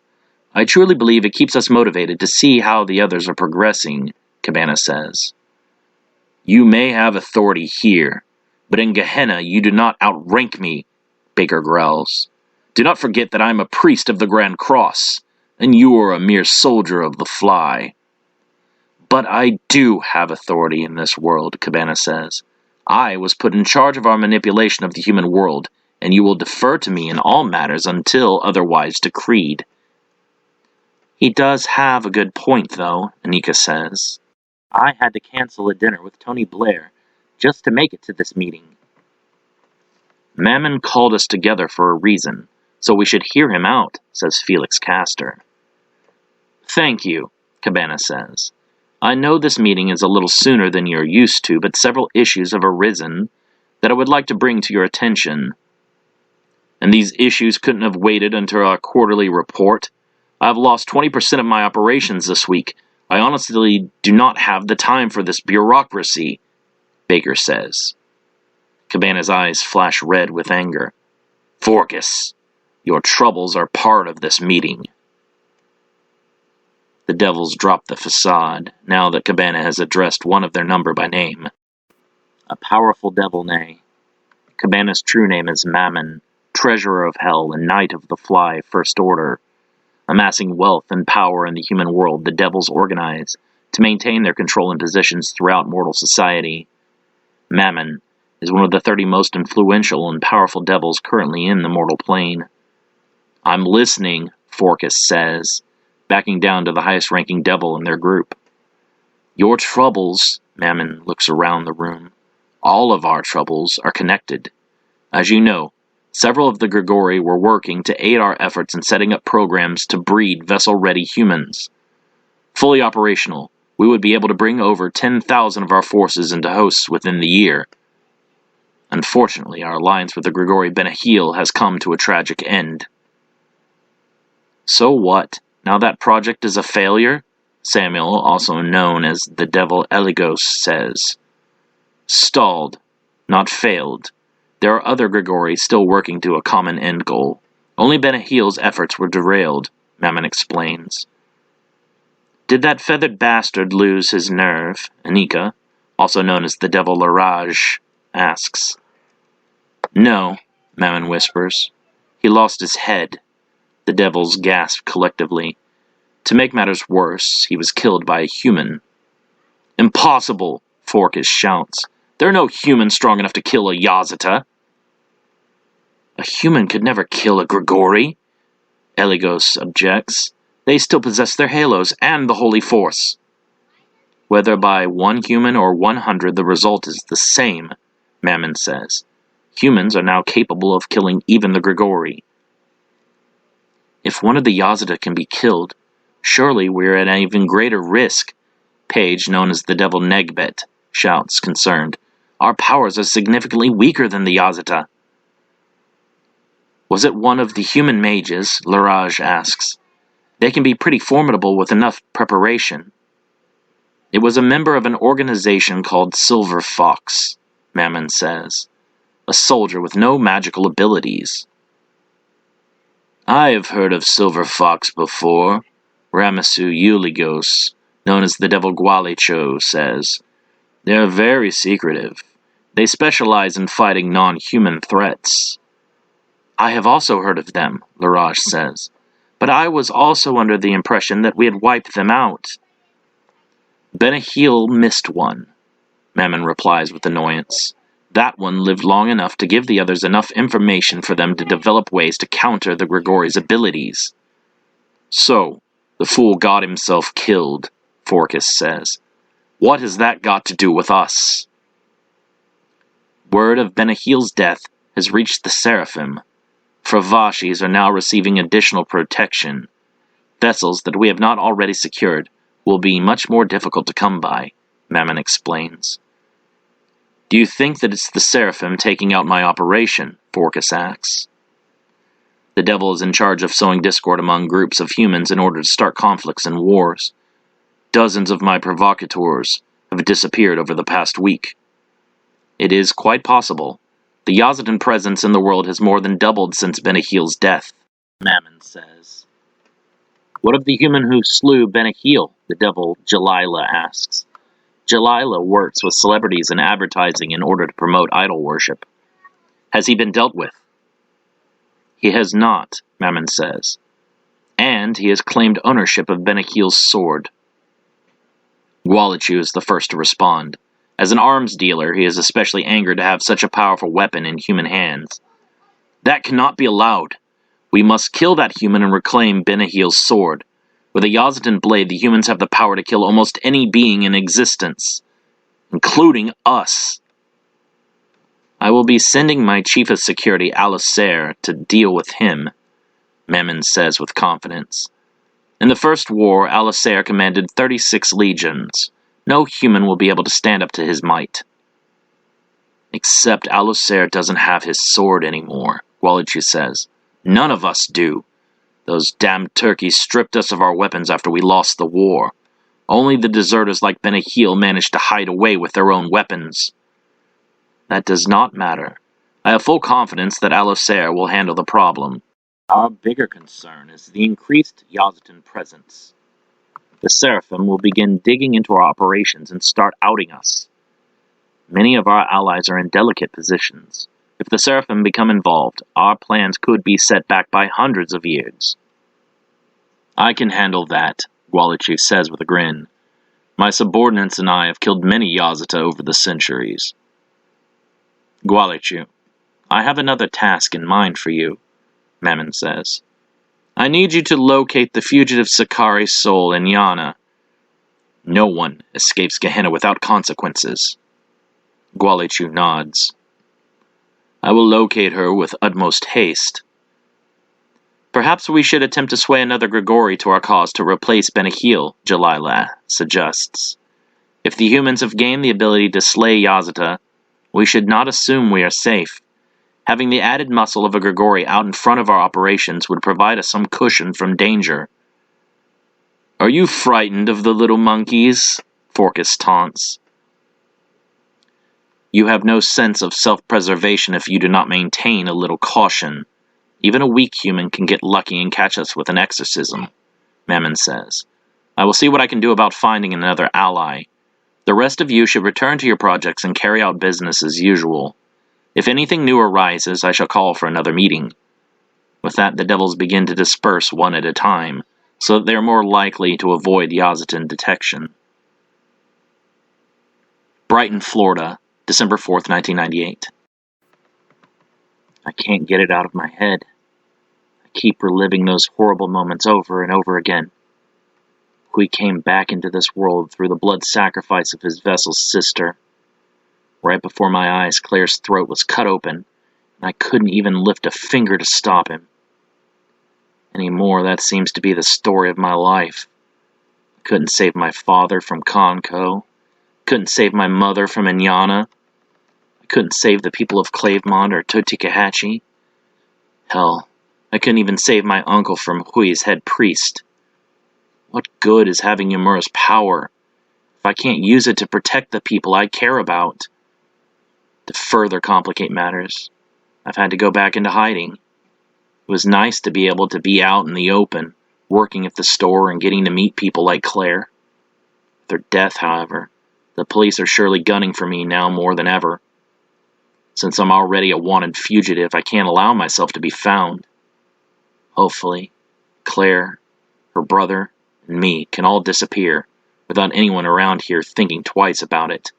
I truly believe it keeps us motivated to see how the others are progressing," Cabana says. "You may have authority here, but in Gehenna you do not outrank me," Baker growls. "Do not forget that I am a priest of the Grand Cross, and you are a mere soldier of the Fly." "But I do have authority in this world," Cabana says. "I was put in charge of our manipulation of the human world, and you will defer to me in all matters until otherwise decreed." "He does have a good point, though," Anika says. "I had to cancel a dinner with Tony Blair just to make it to this meeting." "Mammon called us together for a reason, so we should hear him out," says Felix Castor. "Thank you," Cabana says. "I know this meeting is a little sooner than you're used to, but several issues have arisen that I would like to bring to your attention." "And these issues couldn't have waited until our quarterly report? I've lost 20% of my operations this week. I honestly do not have the time for this bureaucracy," Baker says. Cabana's eyes flash red with anger. "Forcas, your troubles are part of this meeting." The devils drop the facade, now that Cabana has addressed one of their number by name. A powerful devil, nay. Cabana's true name is Mammon, treasurer of hell and knight of the Fly First Order. Amassing wealth and power in the human world, the devils organize to maintain their control and positions throughout mortal society. Mammon is one of the 30 most influential and powerful devils currently in the mortal plane. "I'm listening," Forcas says, backing down to the highest-ranking devil in their group. "Your troubles," Mammon looks around the room, "all of our troubles are connected. As you know, several of the Grigori were working to aid our efforts in setting up programs to breed vessel-ready humans. Fully operational, we would be able to bring over 10,000 of our forces into hosts within the year. Unfortunately, our alliance with the Grigori Benahil has come to a tragic end." "So what? Now that project is a failure?" Samuel, also known as the devil Eligos, says. "Stalled, not failed. There are other Grigori still working to a common end goal. Only Benahil's efforts were derailed," Mammon explains. "Did that feathered bastard lose his nerve?" Anika, also known as the devil Laraj, asks. "No," Mammon whispers. "He lost his head." The devils gasp collectively. To make matters worse, he was killed by a human. "Impossible!" Forcas shouts. "There are no humans strong enough to kill a Yazata." "A human could never kill a Grigori," Eligos objects. "They still possess their halos and the Holy Force." "Whether by one human or 100, the result is the same," Mammon says. "Humans are now capable of killing even the Grigori." "If one of the Yazata can be killed, surely we're at an even greater risk," Page, known as the devil Negbet, shouts, concerned. "Our powers are significantly weaker than the Yazata." "Was it one of the human mages?" Laraj asks. "They can be pretty formidable with enough preparation." "It was a member of an organization called Silver Fox," Mammon says. "A soldier with no magical abilities." "I have heard of Silver Fox before," Ramasu Euligos, known as the devil Gualicho, says. "They are very secretive. They specialize in fighting non-human threats." "I have also heard of them," Laraj says. "But I was also under the impression that we had wiped them out." "Benahil missed one," Mammon replies with annoyance. "That one lived long enough to give the others enough information for them to develop ways to counter the Grigori's abilities." "So, the fool got himself killed," Forcas says. "What has that got to do with us?" "Word of Benahil's death has reached the Seraphim. Fravashis are now receiving additional protection. Vessels that we have not already secured will be much more difficult to come by," Mammon explains. "Do you think that it's the Seraphim taking out my operation?" Forcas asks. "The devil is in charge of sowing discord among groups of humans in order to start conflicts and wars. Dozens of my provocateurs have disappeared over the past week. It is quite possible. The Yazatan presence in the world has more than doubled since Benahil's death," Mammon says. "What of the human who slew Benahil?" the devil Jalila asks. Jalila works with celebrities and advertising in order to promote idol worship. "Has he been dealt with?" He has not, Mammon says. And he has claimed ownership of Benakil's sword. Gwalichu is the first to respond. As an arms dealer, he is especially angered to have such a powerful weapon in human hands. That cannot be allowed. We must kill that human and reclaim Benahil's sword. With a Yazatan blade, the humans have the power to kill almost any being in existence, including us. I will be sending my chief of security, Alistair, to deal with him, Mammon says with confidence. In the First War, Alistair commanded 36 legions. No human will be able to stand up to his might. Except Alistair doesn't have his sword anymore, Gwalichu says. None of us do. Those damned turkeys stripped us of our weapons after we lost the war. Only the deserters like Benahil managed to hide away with their own weapons. That does not matter. I have full confidence that Alistair will handle the problem. Our bigger concern is the increased Yazatan presence. The Seraphim will begin digging into our operations and start outing us. Many of our allies are in delicate positions. If the Seraphim become involved, our plans could be set back by hundreds of years. I can handle that, Gwalichu says with a grin. My subordinates and I have killed many Yazata over the centuries. Gwalichu, I have another task in mind for you, Mammon says. I need you to locate the fugitive Sakari soul in Yana. No one escapes Gehenna without consequences. Gwalichu nods. I will locate her with utmost haste. Perhaps we should attempt to sway another Grigori to our cause to replace Benahil, Jalila suggests. If the humans have gained the ability to slay Yazata, we should not assume we are safe. Having the added muscle of a Grigori out in front of our operations would provide us some cushion from danger. Are you frightened of the little monkeys? Forcas taunts. You have no sense of self-preservation if you do not maintain a little caution. Even a weak human can get lucky and catch us with an exorcism, Mammon says. I will see what I can do about finding another ally. The rest of you should return to your projects and carry out business as usual. If anything new arises, I shall call for another meeting. With that, the devils begin to disperse one at a time, so that they are more likely to avoid Yazatan detection. Brighton, Florida, December 4th, 1998. I can't get it out of my head. I keep reliving those horrible moments over and over again. Hui came back into this world through the blood sacrifice of his vessel's sister. Right before my eyes, Claire's throat was cut open, and I couldn't even lift a finger to stop him. Anymore, that seems to be the story of my life. I couldn't save my father from Konko. Couldn't save my mother from Inyana. I couldn't save the people of Clavemont or Totikahachi. Hell, I couldn't even save my uncle from Hui's head priest. What good is having Yamura's power if I can't use it to protect the people I care about? To further complicate matters, I've had to go back into hiding. It was nice to be able to be out in the open, working at the store and getting to meet people like Claire. With her death, however, the police are surely gunning for me now more than ever. Since I'm already a wanted fugitive, I can't allow myself to be found. Hopefully, Claire, her brother, and me can all disappear without anyone around here thinking twice about it.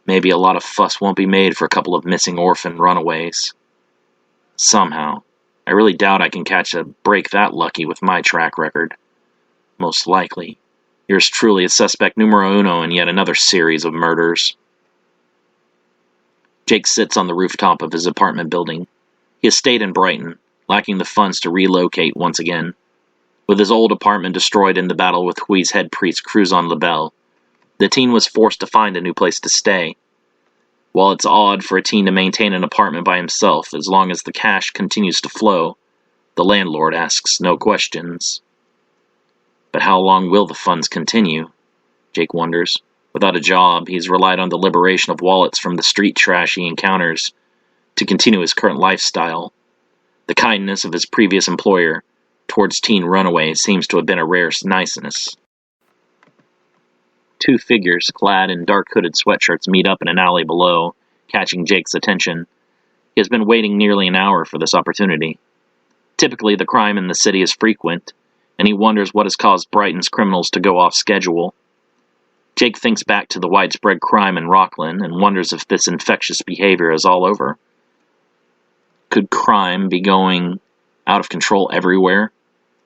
Maybe a lot of fuss won't be made for a couple of missing orphan runaways. Somehow, I really doubt I can catch a break that lucky with my track record. Most likely, yours truly is suspect numero uno in yet another series of murders. Jake sits on the rooftop of his apartment building. He has stayed in Brighton, lacking the funds to relocate once again. With his old apartment destroyed in the battle with Hui's head priest Cruzon Lebel, the teen was forced to find a new place to stay. While it's odd for a teen to maintain an apartment by himself as long as the cash continues to flow, the landlord asks no questions. But how long will the funds continue? Jake wonders. Without a job, he's relied on the liberation of wallets from the street trash he encounters to continue his current lifestyle. The kindness of his previous employer towards teen runaways seems to have been a rare niceness. Two figures clad in dark hooded sweatshirts meet up in an alley below, catching Jake's attention. He has been waiting nearly an hour for this opportunity. Typically, the crime in the city is frequent, and he wonders what has caused Brighton's criminals to go off schedule. Jake thinks back to the widespread crime in Rockland and wonders if this infectious behavior is all over. Could crime be going out of control everywhere?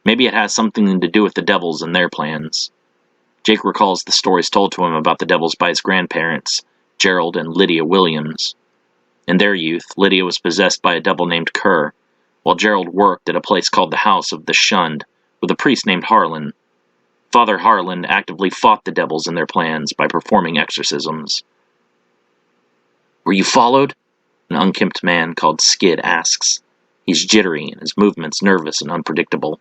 Maybe it has something to do with the devils and their plans. Jake recalls the stories told to him about the devils by his grandparents, Gerald and Lydia Williams. In their youth, Lydia was possessed by a devil named Kerr, while Gerald worked at a place called the House of the Shunned, with a priest named Harlan. Father Harlan actively fought the devils in their plans by performing exorcisms. "Were you followed?" an unkempt man called Skid asks. He's jittery and his movements nervous and unpredictable.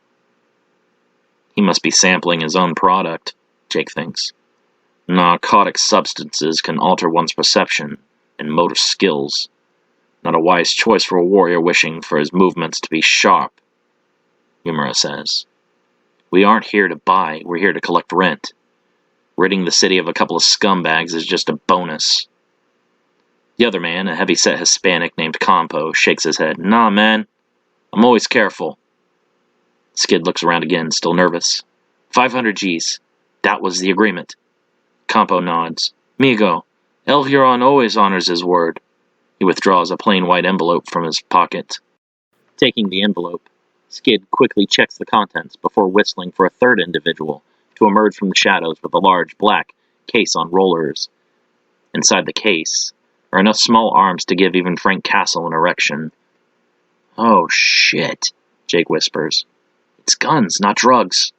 He must be sampling his own product, Jake thinks. Narcotic substances can alter one's perception and motor skills. Not a wise choice for a warrior wishing for his movements to be sharp, Yumura says. We aren't here to buy, we're here to collect rent. Ridding the city of a couple of scumbags is just a bonus. The other man, a heavy-set Hispanic named Campo, shakes his head. Nah, man, I'm always careful. Skid looks around again, still nervous. 500 Gs. That was the agreement. Campo nods. Migo, El Huron always honors his word. He withdraws a plain white envelope from his pocket. Taking the envelope, Skid quickly checks the contents before whistling for a third individual to emerge from the shadows with a large black case on rollers. Inside the case are enough small arms to give even Frank Castle an erection. Oh, shit, Jake whispers. It's guns, not drugs.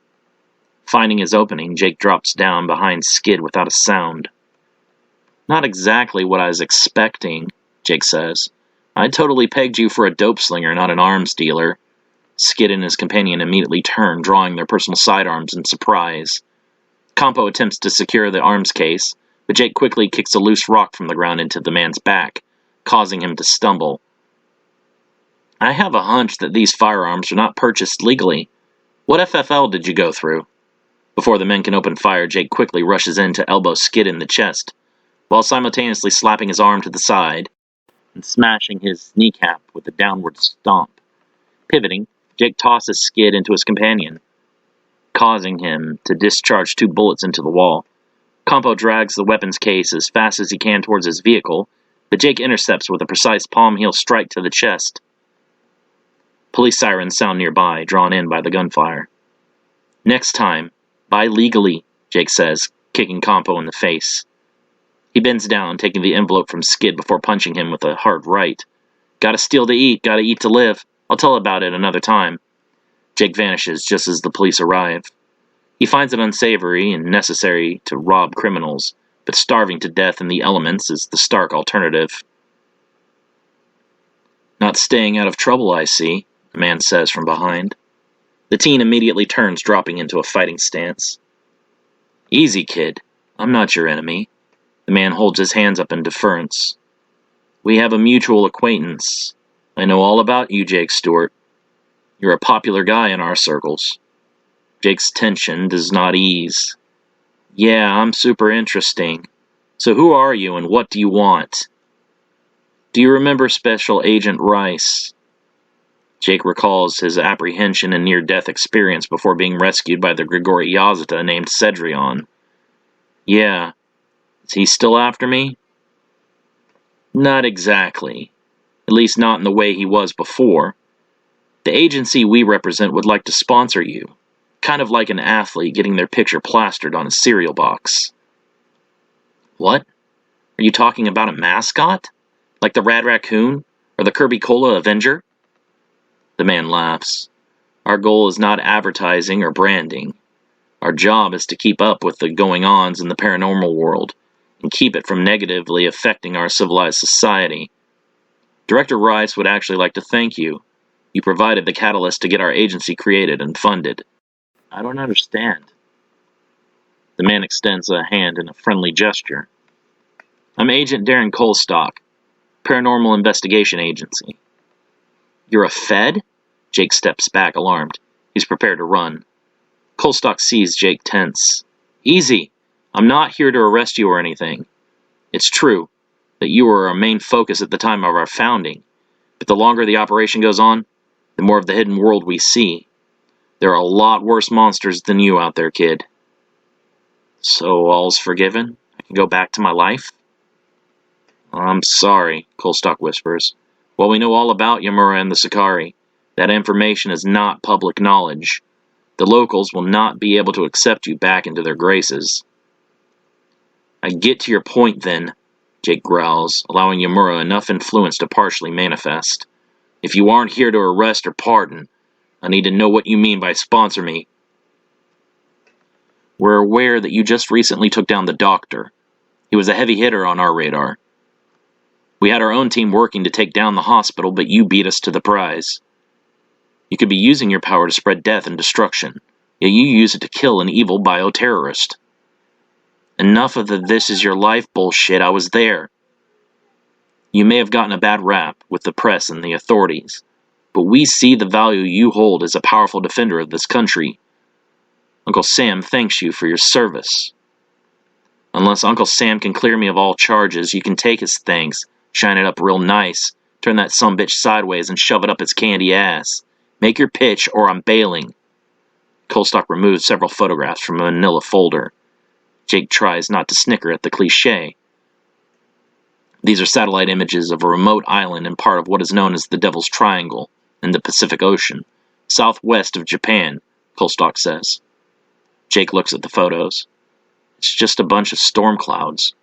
Finding his opening, Jake drops down behind Skid without a sound. Not exactly what I was expecting, Jake says. I totally pegged you for a dope slinger, not an arms dealer. Skid and his companion immediately turn, drawing their personal sidearms in surprise. Campo attempts to secure the arms case, but Jake quickly kicks a loose rock from the ground into the man's back, causing him to stumble. I have a hunch that these firearms are not purchased legally. What FFL did you go through? Before the men can open fire, Jake quickly rushes in to elbow Skid in the chest, while simultaneously slapping his arm to the side and smashing his kneecap with a downward stomp. Pivoting, Jake tosses Skid into his companion, causing him to discharge 2 bullets into the wall. Campo drags the weapons case as fast as he can towards his vehicle, but Jake intercepts with a precise palm heel strike to the chest. Police sirens sound nearby, drawn in by the gunfire. Next time, buy legally, Jake says, kicking Campo in the face. He bends down, taking the envelope from Skid before punching him with a hard right. Gotta steal to eat, gotta eat to live. I'll tell about it another time. Jake vanishes just as the police arrive. He finds it unsavory and necessary to rob criminals, but starving to death in the elements is the stark alternative. Not staying out of trouble, I see, the man says from behind. The teen immediately turns, dropping into a fighting stance. Easy, kid. I'm not your enemy. The man holds his hands up in deference. We have a mutual acquaintance. I know all about you, Jake Stewart. You're a popular guy in our circles. Jake's tension does not ease. Yeah, I'm super interesting. So who are you and what do you want? Do you remember Special Agent Rice? Jake recalls his apprehension and near-death experience before being rescued by the Grigori Yazita named Cedrion. Yeah. Is he still after me? Not exactly. At least not in the way he was before. The agency we represent would like to sponsor you. Kind of like an athlete getting their picture plastered on a cereal box. What? Are you talking about a mascot? Like the Rad Raccoon? Or the Kirby Cola Avenger? The man laughs. Our goal is not advertising or branding. Our job is to keep up with the going-ons in the paranormal world and keep it from negatively affecting our civilized society. Director Rice would actually like to thank you. You provided the catalyst to get our agency created and funded. I don't understand. The man extends a hand in a friendly gesture. I'm Agent Darren Colstock, Paranormal Investigation Agency. You're a Fed? Jake steps back, alarmed. He's prepared to run. Colstock sees Jake tense. Easy. I'm not here to arrest you or anything. It's true that you were our main focus at the time of our founding, But the longer the operation goes on, the more of the hidden world we see. There are a lot worse monsters than you out there, kid. So all's forgiven? I can go back to my life? I'm sorry, Colstock whispers. While we know all about Yamura and the Sakari, that information is not public knowledge. The locals will not be able to accept you back into their graces. I get to your point then, Jake growls, allowing Yamura enough influence to partially manifest. If you aren't here to arrest or pardon, I need to know what you mean by sponsor me. We're aware that you just recently took down the doctor. He was a heavy hitter on our radar. We had our own team working to take down the hospital, but you beat us to the prize. You could be using your power to spread death and destruction, yet you use it to kill an evil bioterrorist. Enough of the this is your life bullshit. I was there. You may have gotten a bad rap with the press and the authorities, but we see the value you hold as a powerful defender of this country. Uncle Sam thanks you for your service. Unless Uncle Sam can clear me of all charges, you can take his thanks, shine it up real nice, turn that sumbitch sideways and shove it up its candy ass. Make your pitch or I'm bailing. Colstock removes several photographs from a manila folder. Jake tries not to snicker at the cliché. These are satellite images of a remote island and part of what is known as the Devil's Triangle in the Pacific Ocean, southwest of Japan, Colstock says. Jake looks at the photos. It's just a bunch of storm clouds.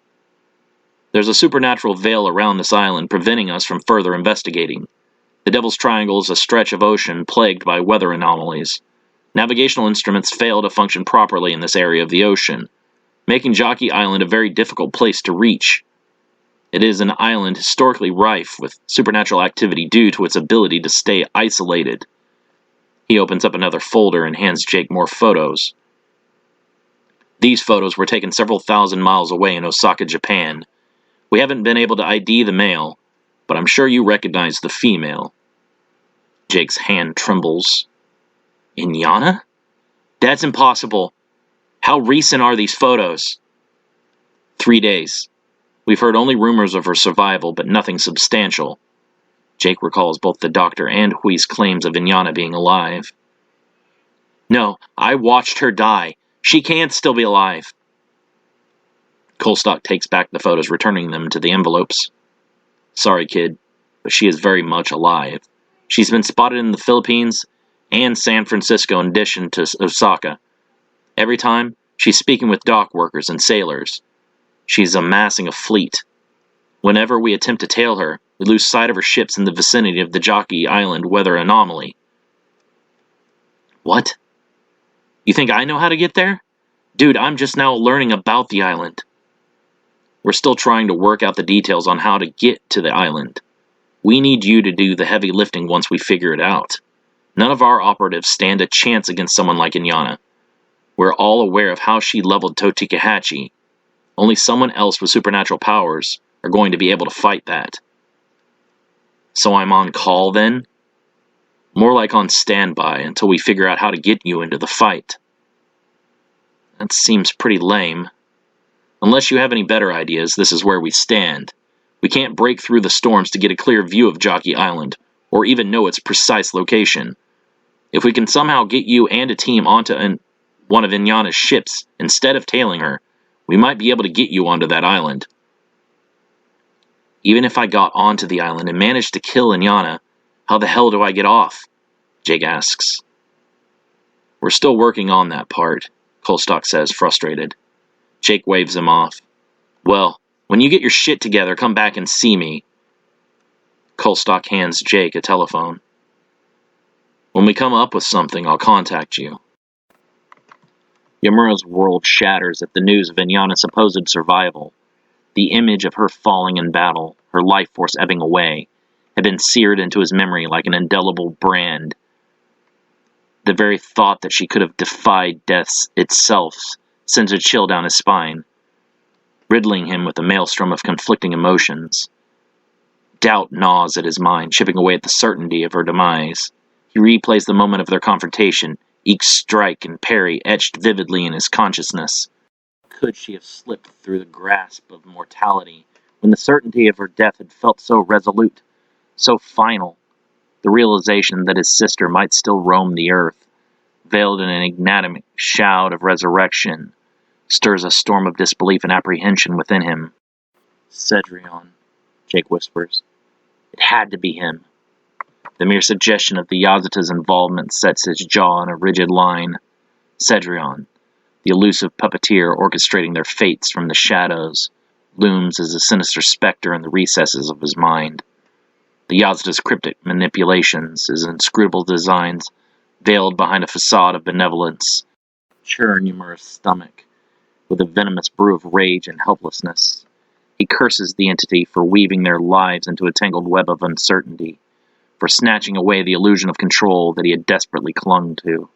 There's a supernatural veil around this island preventing us from further investigating. The Devil's Triangle is a stretch of ocean plagued by weather anomalies. Navigational instruments fail to function properly in this area of the ocean, making Jockey Island a very difficult place to reach. It is an island historically rife with supernatural activity due to its ability to stay isolated. He opens up another folder and hands Jake more photos. These photos were taken several thousand miles away in Osaka, Japan. We haven't been able to ID the male, but I'm sure you recognize the female. Jake's hand trembles. Inyana? That's impossible. How recent are these photos? 3 days. We've heard only rumors of her survival, but nothing substantial. Jake recalls both the doctor and Hui's claims of Inyana being alive. No, I watched her die. She can't still be alive. Colstock takes back the photos, returning them to the envelopes. Sorry, kid, but she is very much alive. She's been spotted in the Philippines and San Francisco in addition to Osaka. Every time, she's speaking with dock workers and sailors. She's amassing a fleet. Whenever we attempt to tail her, we lose sight of her ships in the vicinity of the Jockey Island weather anomaly. What? You think I know how to get there? Dude, I'm just now learning about the island. We're still trying to work out the details on how to get to the island. We need you to do the heavy lifting once we figure it out. None of our operatives stand a chance against someone like Inyana. We're all aware of how she leveled Totikahachi. Only someone else with supernatural powers are going to be able to fight that. So I'm on call then? More like on standby until we figure out how to get you into the fight. That seems pretty lame. Unless you have any better ideas, this is where we stand. We can't break through the storms to get a clear view of Jockey Island, or even know its precise location. If we can somehow get you and a team onto one of Inyana's ships instead of tailing her, we might be able to get you onto that island. Even if I got onto the island and managed to kill Inyana, how the hell do I get off? Jake asks. We're still working on that part, Colstock says, frustrated. Jake waves him off. Well, when you get your shit together, come back and see me. Colstock hands Jake a telephone. When we come up with something, I'll contact you. Yamura's world shatters at the news of Inyana's supposed survival. The image of her falling in battle, her life force ebbing away, had been seared into his memory like an indelible brand. The very thought that she could have defied death itself sends a chill down his spine, riddling him with a maelstrom of conflicting emotions. Doubt gnaws at his mind, chipping away at the certainty of her demise. He replays the moment of their confrontation, each strike and parry etched vividly in his consciousness. Could she have slipped through the grasp of mortality when the certainty of her death had felt so resolute? so final, the realization that his sister might still roam the earth, veiled in an enigmatic shroud of resurrection, stirs a storm of disbelief and apprehension within him. Cedrion, Jake whispers. It had to be him. The mere suggestion of the Yazata's involvement sets his jaw in a rigid line. Cedrion, the elusive puppeteer orchestrating their fates from the shadows, looms as a sinister specter in the recesses of his mind. The Yazata's cryptic manipulations, his inscrutable designs, veiled behind a facade of benevolence, churn Ymira's stomach with a venomous brew of rage and helplessness. He curses the entity for weaving their lives into a tangled web of uncertainty, for snatching away the illusion of control that he had desperately clung to.